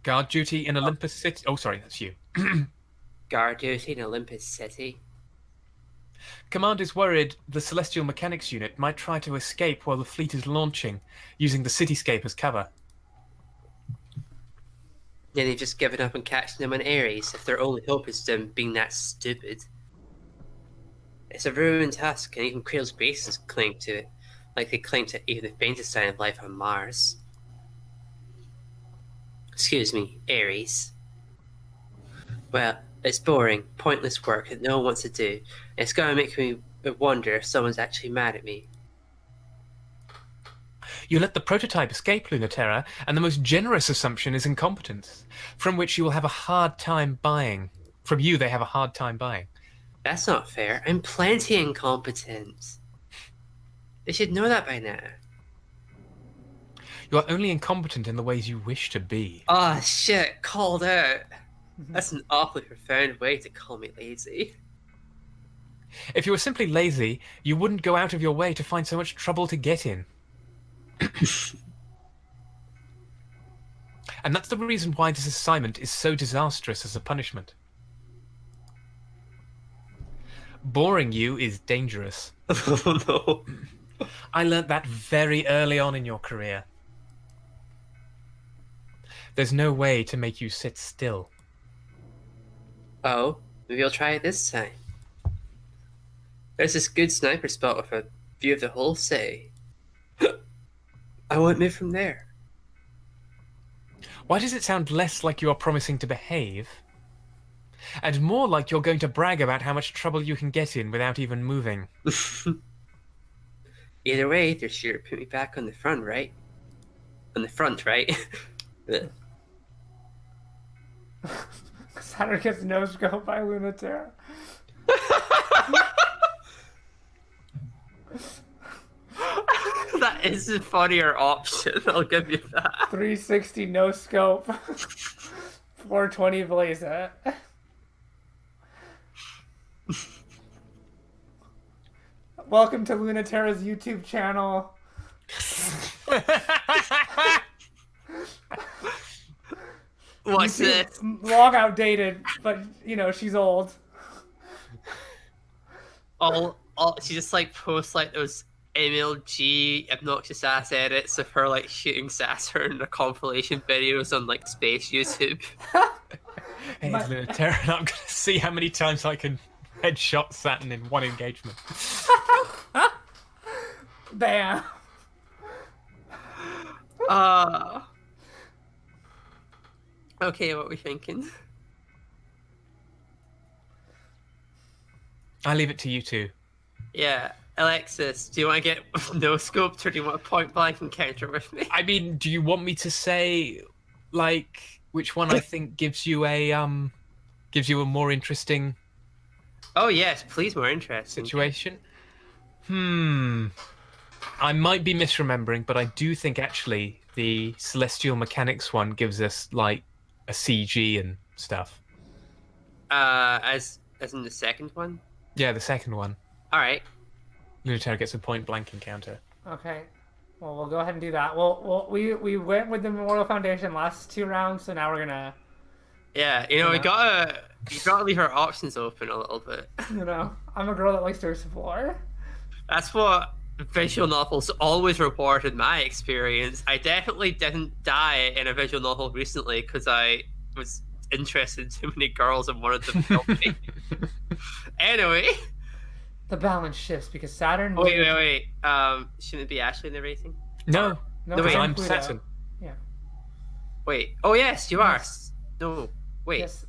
Guard duty in Olympus City. Oh, sorry, that's you. Guard duty in Olympus City. Command is worried the Celestial Mechanics unit might try to escape while the fleet is launching, using the cityscape as cover. Yeah, they've just given up on catching them on Ares if their only hope is them being that stupid. It's a ruined husk, and even Creel's bases cling to it, like they cling to even the faintest sign of life on Mars. Excuse me, Ares. Well, it's boring, pointless work that no one wants to do, and it's gonna make me wonder if someone's actually mad at me. You let the prototype escape, Terra, and the most generous assumption is incompetence, from which you will have a hard time buying. From you, they have a hard time buying. That's not fair. I'm plenty incompetent. They should know that by now. You are only incompetent in the ways you wish to be. Oh shit, called out. That's an awfully profound way to call me lazy. If you were simply lazy, you wouldn't go out of your way to find so much trouble to get in. And that's the reason why this assignment is so disastrous as a punishment. Boring you is dangerous. Oh no. I learnt that very early on in your career. There's no way to make you sit still. Oh, maybe I'll try it this time. There's this good sniper spot with a view of the whole city. I won't move from there. Why does it sound less like you are promising to behave, and more like you're going to brag about how much trouble you can get in without even moving? Either way, they're sure to put me back on the front, right? On the front, right? Saturn gets no scope by Terra. That is a funnier option, I'll give you that. 360 no scope. 420 blaze it. Welcome to Terra's YouTube channel. What's this? Long outdated, but you know, she's old. She just like posts like those MLG obnoxious ass edits of her like shooting Saturn or compilation videos on like space YouTube. Hey, Terra, I'm gonna see how many times I can headshot Saturn in one engagement. Bam. Okay, what are we thinking? I leave it to you two. Yeah, Alexis, do you want to get no scoped or do you want a point blank encounter with me? I mean, do you want me to say, like, which one I think gives you a more interesting Oh yes, please, more interesting situation? I might be misremembering, but I do think actually the Celestial Mechanics one gives us like a CG and stuff. As in the second one? Yeah, the second one. Alright. Terra gets a point blank encounter. Okay. Well, we'll go ahead and do that. We went with the Memorial Foundation last 2 rounds, so now we're gonna. Yeah, you know, you gotta leave our options open a little bit. You know, I'm a girl that likes to explore. That's what visual novels always report in my experience. I definitely didn't die in a visual novel recently because I was interested in too many girls and wanted them to help me. Anyway. The balance shifts because Saturn. Wait. Shouldn't it be Ashley narrating? No, wait, I'm Saturn. Yeah. Wait. Oh yes, you are. Yes. No. Wait. Yes.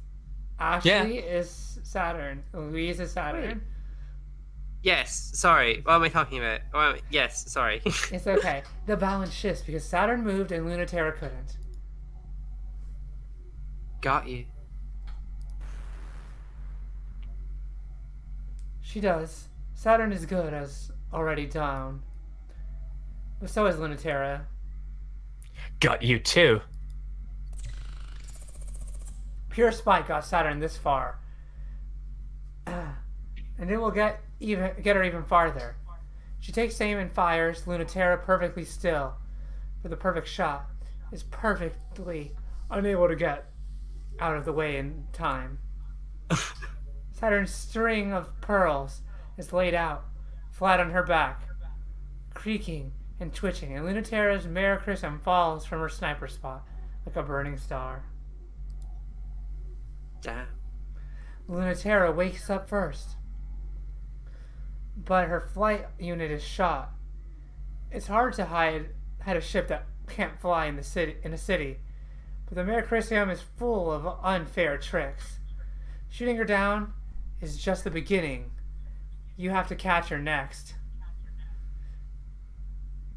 Ashley is Saturn. Louise is Saturn. Wait. Yes. Sorry. What am I talking about? Yes. Sorry. It's okay. The balance shifts because Saturn moved and Terra couldn't. Got you. She does. Saturn is good as already down. But so is Terra. Got you too. Pure spite got Saturn this far. And it will get her even farther. She takes aim and fires, Terra perfectly still for the perfect shot, is perfectly unable to get out of the way in time. Saturn's string of pearls is laid out, flat on her back, creaking and twitching, and Terra's Mare Chrism falls from her sniper spot like a burning star. Damn. Terra wakes up first, but her flight unit is shot. It's hard to hide a ship that can't fly in a city, but the Mare Chrism is full of unfair tricks. Shooting her down is just the beginning. You have to catch her next.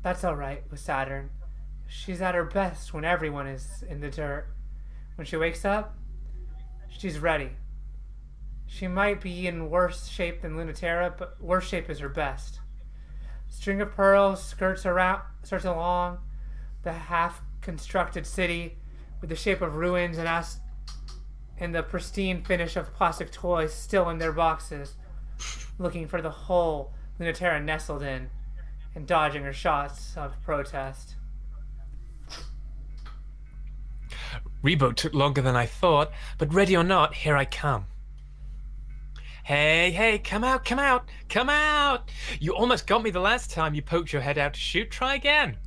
That's alright with Saturn. She's at her best when everyone is in the dirt. When she wakes up, she's ready. She might be in worse shape than Terra, but worse shape is her best. String of pearls skirts along the half-constructed city with the shape of ruins and the pristine finish of plastic toys still in their boxes, looking for the hole Terra nestled in and dodging her shots of protest. Reboot took longer than I thought, but ready or not, here I come. Hey, come out, come out, come out! You almost got me the last time you poked your head out to shoot. Try again.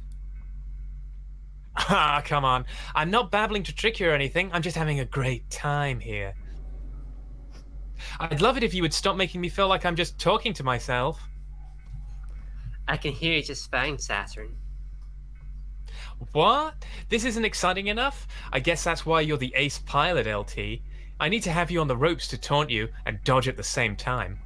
Ah, come on. I'm not babbling to trick you or anything. I'm just having a great time here. I'd love it if you would stop making me feel like I'm just talking to myself. I can hear you just fine, Saturn. What? This isn't exciting enough? I guess that's why you're the ace pilot, LT. I need to have you on the ropes to taunt you and dodge at the same time.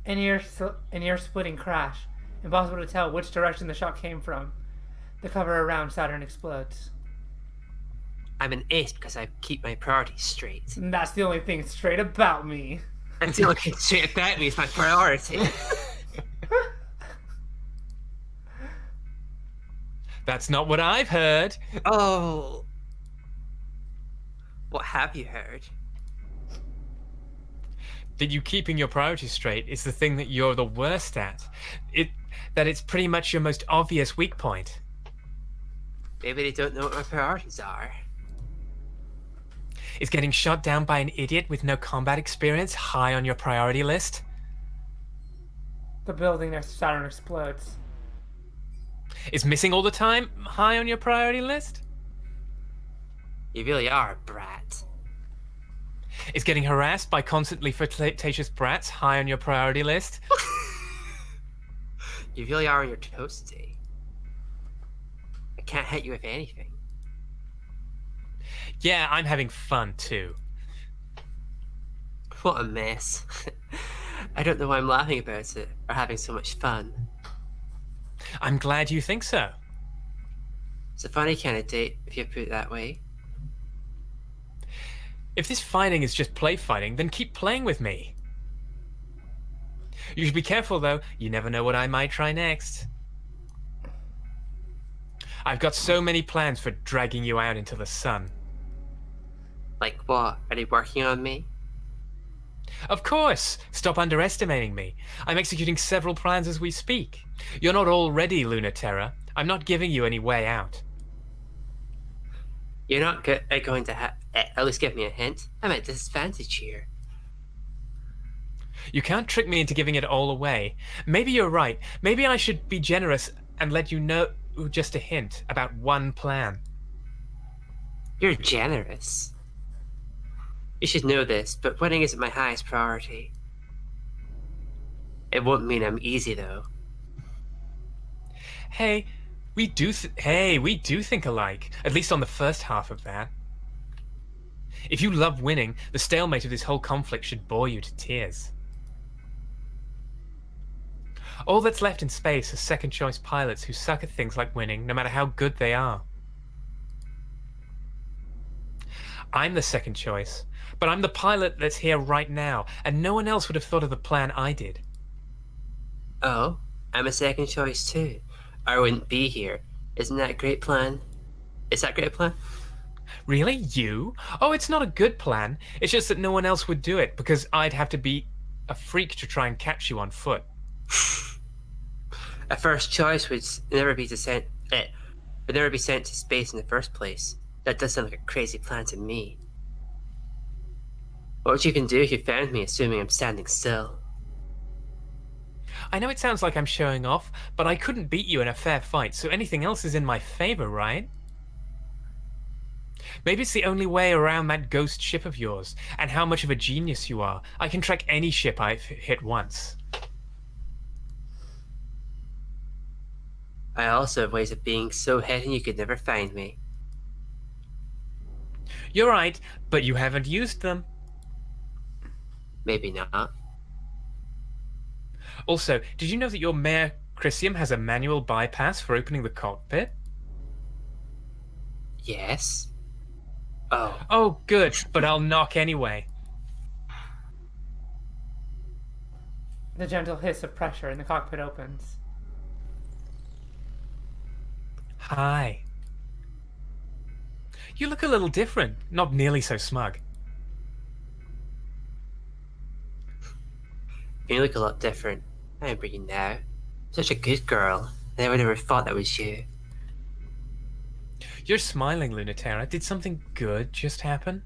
An ear-splitting crash. Impossible to tell which direction the shot came from. The cover around Saturn explodes. I'm an ace because I keep my priorities straight. And that's the only thing straight about me. And the only thing straight about me is my priority. That's not what I've heard. Oh. What have you heard? That you keeping your priorities straight is the thing that you're the worst at. That it's pretty much your most obvious weak point. Maybe they don't know what my priorities are. Is getting shot down by an idiot with no combat experience high on your priority list? The building next to Saturn explodes. Is missing all the time high on your priority list? You really are a brat. Is getting harassed by constantly flirtatious brats high on your priority list? You really are on your toes today. I can't hit you with anything. Yeah, I'm having fun too. What a mess. I don't know why I'm laughing about it or having so much fun. I'm glad you think so. It's a funny kind of date, if you put it that way. If this fighting is just play fighting, then keep playing with me. You should be careful though, you never know what I might try next. I've got so many plans for dragging you out into the sun. Like what? Are they working on me? Of course! Stop underestimating me. I'm executing several plans as we speak. You're not already Terra. I'm not giving you any way out. You're not going to at least give me a hint. I'm at disadvantage here. You can't trick me into giving it all away. Maybe you're right. Maybe I should be generous and let you know just a hint about one plan. You're generous. You should know this, but winning isn't my highest priority. It won't mean I'm easy, though. Hey, we do think alike, at least on the first half of that. If you love winning, the stalemate of this whole conflict should bore you to tears. All that's left in space are second-choice pilots who suck at things like winning, no matter how good they are. I'm the second choice, but I'm the pilot that's here right now, and no one else would have thought of the plan I did. Oh, I'm a second choice too. I wouldn't be here. Isn't that a great plan? Is that a great plan? Really? You? Oh, it's not a good plan. It's just that no one else would do it, because I'd have to be a freak to try and catch you on foot. A first choice would never be sent to space in the first place. That does sound like a crazy plan to me. What would you even do if you found me, assuming I'm standing still? I know it sounds like I'm showing off, but I couldn't beat you in a fair fight, so anything else is in my favor, right? Maybe it's the only way around that ghost ship of yours, and how much of a genius you are. I can track any ship I've hit once. I also have ways of being so hidden you could never find me. You're right, but you haven't used them. Maybe not. Also, did you know that your mare Chrysium has a manual bypass for opening the cockpit? Yes. Oh. Oh, good, but I'll knock anyway. The gentle hiss of pressure in the cockpit opens. Hi. You look a little different, not nearly so smug. You look a lot different. I remember you now. Such a good girl. I never never thought that was you. You're smiling, Terra. Did something good just happen?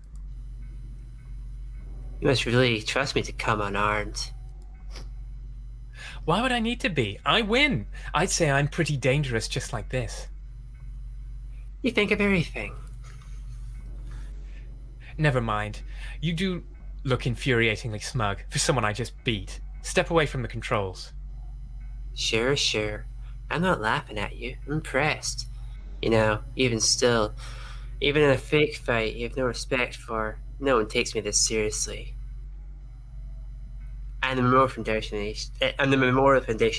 You must really trust me to come unarmed. Why would I need to be? I win. I'd say I'm pretty dangerous just like this. You think of everything. Never mind. You do look infuriatingly smug for someone I just beat. Step away from the controls. Sure, sure. I'm not laughing at you. I'm impressed. You know, even still, even in a fake fight you have no respect for, no one takes me this seriously. I'm the Memorial Foundation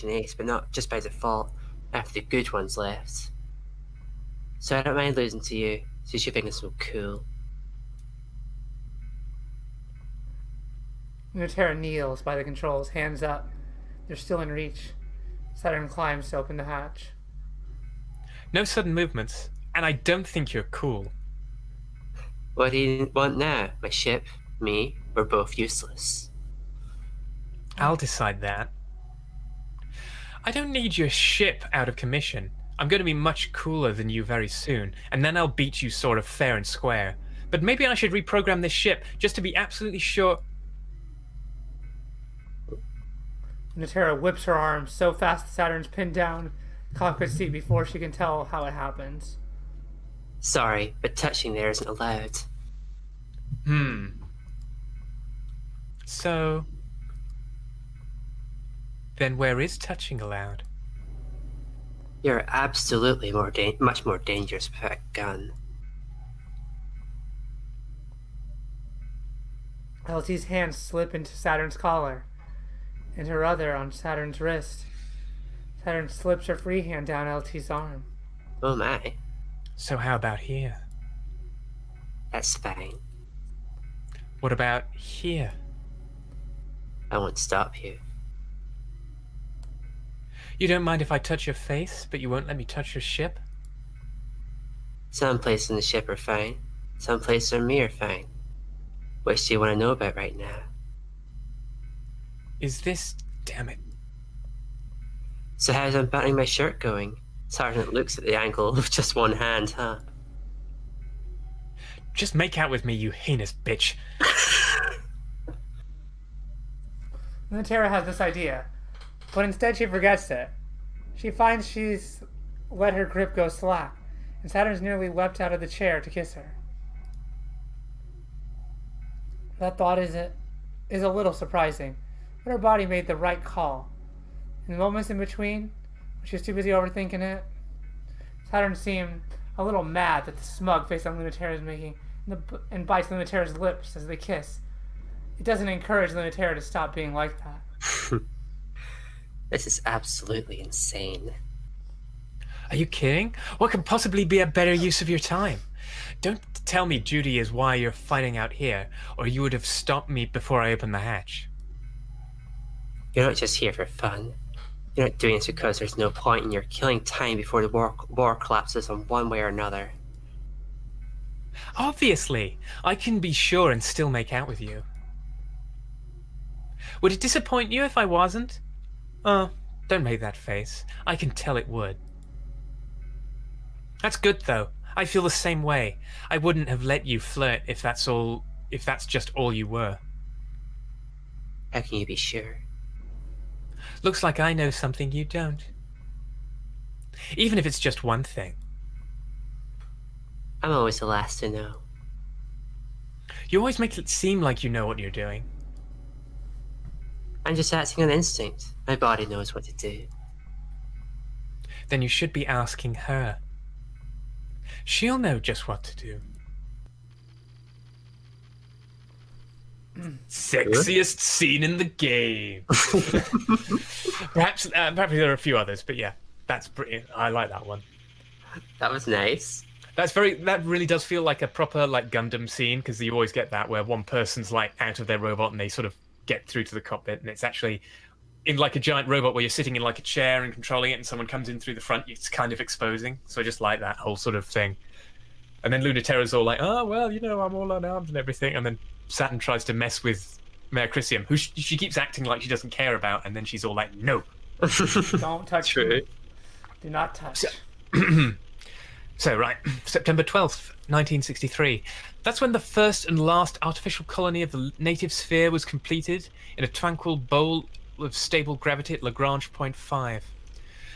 ace, but not just by default, after the good ones left. So I don't mind losing to you, since you think it's so cool. Terra kneels by the controls, hands up. They're still in reach. Saturn climbs to open the hatch. No sudden movements, and I don't think you're cool. What do you want now? My ship? Me? We're both useless. I'll decide that. I don't need your ship out of commission. I'm going to be much cooler than you very soon, and then I'll beat you sort of fair and square. But maybe I should reprogram this ship just to be absolutely sure. Terra whips her arm so fast Saturn's pinned down the cockpit seat before she can tell how it happens. Sorry, but touching there isn't allowed. So... then where is touching allowed? You're absolutely much more dangerous with that gun. LT's hands slip into Saturn's collar, and her other on Saturn's wrist. Saturn slips her free hand down LT's arm. Oh my. So how about here? That's fine. What about here? I won't stop you. You don't mind if I touch your face, but you won't let me touch your ship? Some places in the ship are fine. Some places on me are fine. Which do you want to know about right now? Is this... damn it. So how's unbuttoning my shirt going? Sergeant looks at the angle of just one hand, huh? Just make out with me, you heinous bitch. And then Terra has this idea, but instead she forgets it. She finds she's let her grip go slack, and Saturn's nearly leapt out of the chair to kiss her. That thought is a little surprising, but her body made the right call. In the moments in between, when she was too busy overthinking it, Saturn seemed a little mad that the smug face on Terra is making, and bites Terra's lips as they kiss. It doesn't encourage Terra to stop being like that. This is absolutely insane. Are you kidding? What could possibly be a better use of your time? Don't tell me duty is why you're fighting out here, or you would have stopped me before I opened the hatch. You're not just here for fun. You're not doing this because there's no point, and you're killing time before the war collapses on one way or another. Obviously, I can be sure and still make out with you. Would it disappoint you if I wasn't? Oh, don't make that face. I can tell it would. That's good, though. I feel the same way. I wouldn't have let you flirt if that's just all you were. How can you be sure? Looks like I know something you don't. Even if it's just one thing. I'm always the last to know. You always make it seem like you know what you're doing. I'm just acting on instinct. My body knows what to do. Then you should be asking her. She'll know just what to do. Sexiest scene in the game. Perhaps there are a few others, but yeah, that's pretty. I like that one. That was nice. That really does feel like a proper like Gundam scene, because you always get that where one person's like out of their robot and they sort of get through to the cockpit, and it's actually in like a giant robot where you're sitting in like a chair and controlling it, and someone comes in through the front. It's kind of exposing. So I just like that whole sort of thing. And then Luna Terra's all like, oh well, you know, I'm all unarmed and everything, and then Saturn tries to mess with Mayor Chrysium, who she keeps acting like she doesn't care about, and then she's all like, no. Don't touch True. me. Do not touch. So, right, September 12th, 1963. That's when the first and last artificial colony of the native sphere was completed in a tranquil bowl of stable gravity at Lagrange point 5.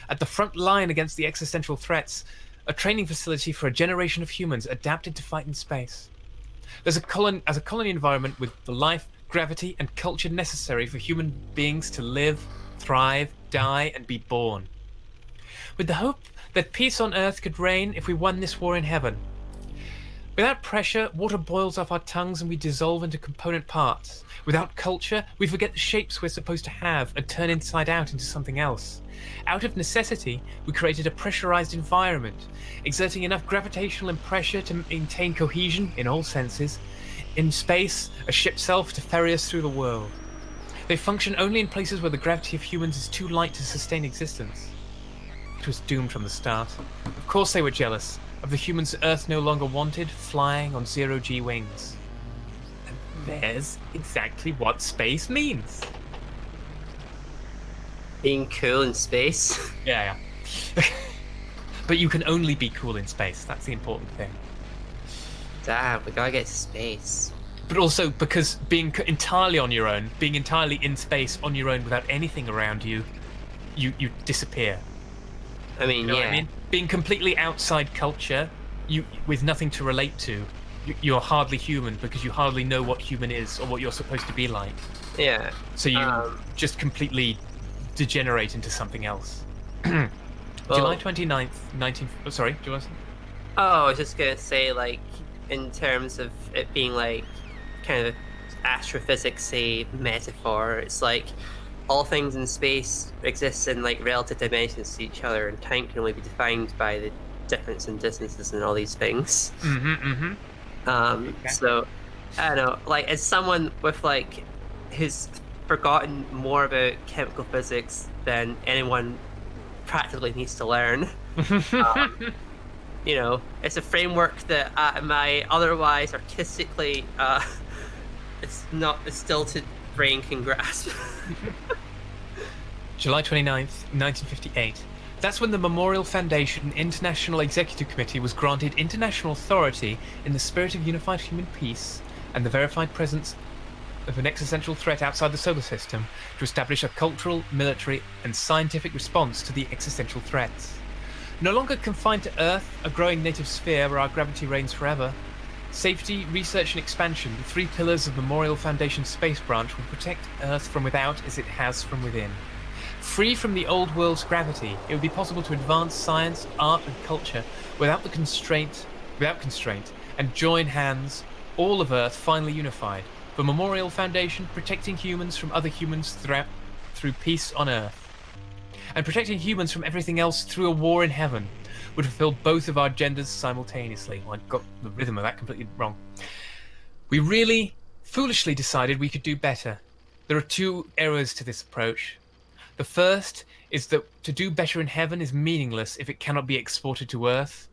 At the front line against the existential threats, a training facility for a generation of humans adapted to fight in space. As a colony environment with the life, gravity, and culture necessary for human beings to live, thrive, die, and be born. With the hope that peace on Earth could reign if we won this war in heaven. Without pressure, water boils off our tongues and we dissolve into component parts. Without culture, we forget the shapes we're supposed to have and turn inside out into something else. Out of necessity, we created a pressurized environment, exerting enough gravitational and pressure to maintain cohesion, in all senses, in space, a ship self to ferry us through the world. They function only in places where the gravity of humans is too light to sustain existence. It was doomed from the start. Of course they were jealous of the humans Earth no longer wanted, flying on zero-G wings. And there's exactly what space means. Being cool in space. Yeah. But you can only be cool in space. That's the important thing. Damn, we gotta get to space. But also because being entirely on your own, being entirely in space on your own without anything around you, you disappear. I mean, You know yeah. what I mean? Being completely outside culture, with nothing to relate to, you're hardly human because you hardly know what human is or what you're supposed to be like. Yeah. So you just completely degenerate into something else. July 29th, sorry, do you want to say? Oh, I was just gonna say, like, in terms of it being like kind of astrophysics-y metaphor, it's like all things in space exist in like relative dimensions to each other, and time can only be defined by the difference in distances and all these things. Okay. So I don't know, like, as someone with like who's forgotten more about chemical physics than anyone practically needs to learn. You know, it's a framework that my otherwise artistically it's stilted brain can grasp. July 29th, 1958. That's when the Memorial Foundation International Executive Committee was granted international authority in the spirit of unified human peace and the verified presence of an existential threat outside the solar system to establish a cultural, military, and scientific response to the existential threats. No longer confined to Earth, a growing native sphere where our gravity reigns forever, safety, research, and expansion, the three pillars of Memorial Foundation's space branch, will protect Earth from without as it has from within. Free from the old world's gravity, it would be possible to advance science, art, and culture without constraint, and join hands, all of Earth finally unified. The Memorial Foundation protecting humans from other humans through peace on Earth. and protecting humans from everything else through a war in heaven would fulfill both of our genders simultaneously. Well, I got the rhythm of that completely wrong. We really, foolishly decided we could do better. There are two errors to this approach. The first is that to do better in heaven is meaningless if it cannot be exported to Earth.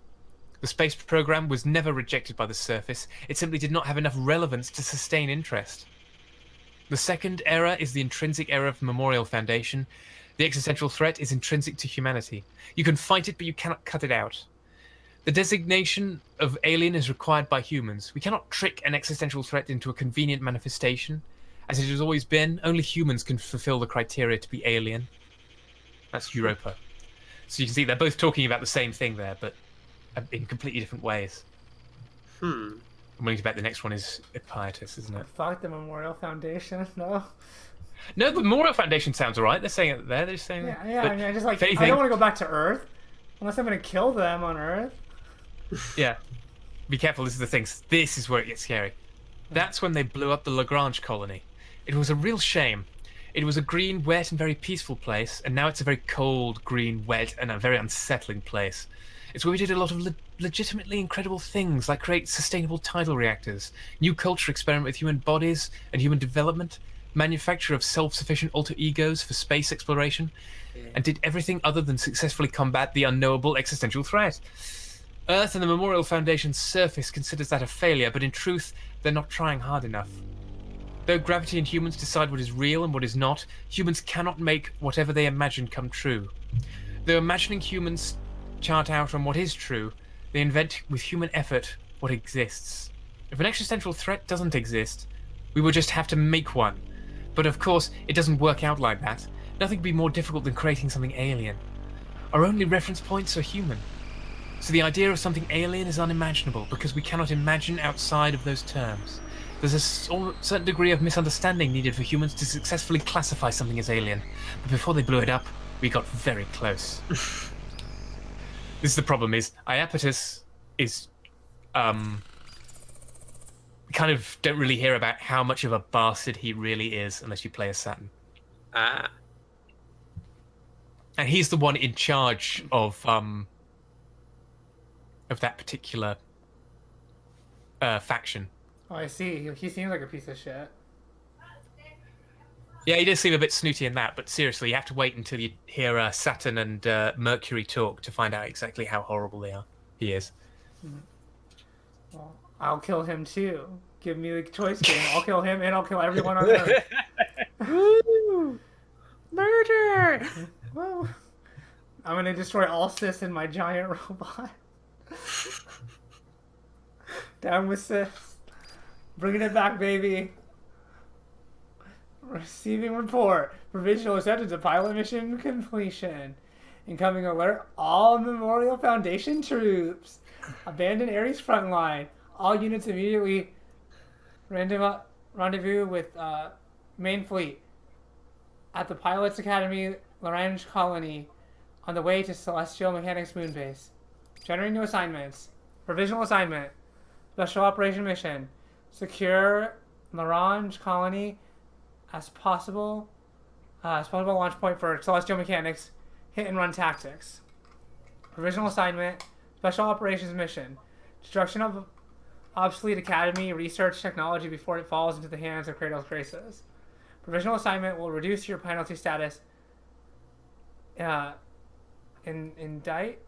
The space program was never rejected by the surface. It simply did not have enough relevance to sustain interest. The second error is the intrinsic error of Memorial Foundation. The existential threat is intrinsic to humanity. You can fight it, but you cannot cut it out. The designation of alien is required by humans. We cannot trick an existential threat into a convenient manifestation. As it has always been, only humans can fulfill the criteria to be alien. That's Europa. So you can see they're both talking about the same thing there, but in completely different ways. I'm willing to bet the next one is Epietus, isn't it? Fuck the Memorial Foundation, no. No, the Memorial Foundation sounds alright. They're saying it there. They're just saying Yeah, but I mean, I just like, anything, I don't want to go back to Earth unless I'm going to kill them on Earth. Yeah. Be careful, this is the thing. This is where it gets scary. That's when they blew up the Lagrange colony. It was a real shame. It was a green, wet, and very peaceful place, and now it's a very cold, green, wet, and a very unsettling place. It's where we did a lot of legitimately incredible things, like create sustainable tidal reactors, new culture experiment with human bodies and human development, manufacture of self-sufficient alter egos for space exploration, and did everything other than successfully combat the unknowable existential threat. Earth and the Memorial Foundation's surface considers that a failure, but in truth, they're not trying hard enough. Though gravity and humans decide what is real and what is not, humans cannot make whatever they imagine come true. Though imagining humans chart out on what is true, they invent with human effort what exists. If an existential threat doesn't exist, we will just have to make one. But of course, it doesn't work out like that. Nothing could be more difficult than creating something alien. Our only reference points are human. So the idea of something alien is unimaginable because we cannot imagine outside of those terms. There's a certain degree of misunderstanding needed for humans to successfully classify something as alien. But before they blew it up, we got very close. This is the problem, is Iapetus is kind of don't really hear about how much of a bastard he really is unless you play as Saturn. Ah. And he's the one in charge of that particular faction. Oh, I see. He seems like a piece of shit. Yeah, he does seem a bit snooty in that, but seriously, you have to wait until you hear Saturn and Mercury talk to find out exactly how horrible they are. He is. Well, I'll kill him too. Give me the choice game. I'll kill him and I'll kill everyone on Earth. Woo! Murder! Woo! I'm gonna destroy all cis in my giant robot. Down with cis. Bringing it back, baby. Receiving report. Provisional acceptance of pilot mission completion. Incoming alert. All Memorial Foundation troops. Abandon Ares front line. All units immediately rendezvous with main fleet at the Pilots Academy Lagrange colony on the way to Celestial Mechanics Moon Base. Generating new assignments. Provisional assignment. Special operation mission. Secure Lagrange colony as possible launch point for Celestial Mechanics hit and run tactics. Provisional assignment. Special operations mission. Destruction of obsolete academy research technology before it falls into the hands of Kratos Graces. Provisional assignment will reduce your penalty status. Indicate.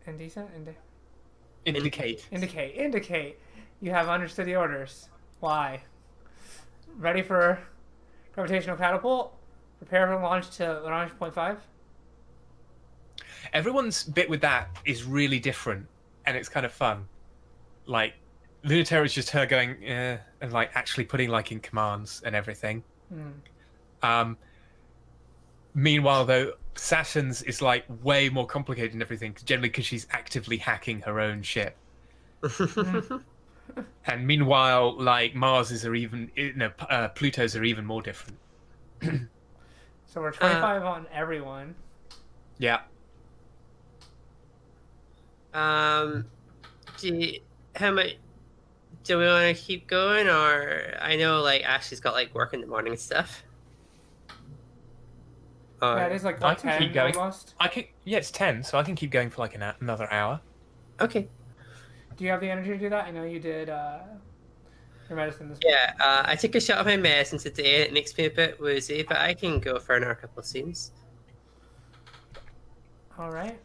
You have understood the orders. Why? Ready for gravitational catapult. Prepare for launch to launch point 5. Everyone's bit with that is really different, and it's kind of fun. Like, Lunaterra is just her going, and like actually putting like in commands and everything. Meanwhile, though, Saturn's is like way more complicated and everything, generally because she's actively hacking her own ship. And meanwhile, like Mars's are even, Pluto's are even more different. So we're 25 on everyone. Yeah. How much do we want to keep going, or I know like Ashley's got like work in the morning and stuff. Yeah, it is like I what, can 10 keep going. almost. I can. Yeah, it's 10, so I can keep going for like another hour. Okay. Do you have the energy to do that? I know you did your medicine this morning. Yeah, I took a shot of my medicine today. It makes me a bit woozy, but I can go for another couple of scenes. All right.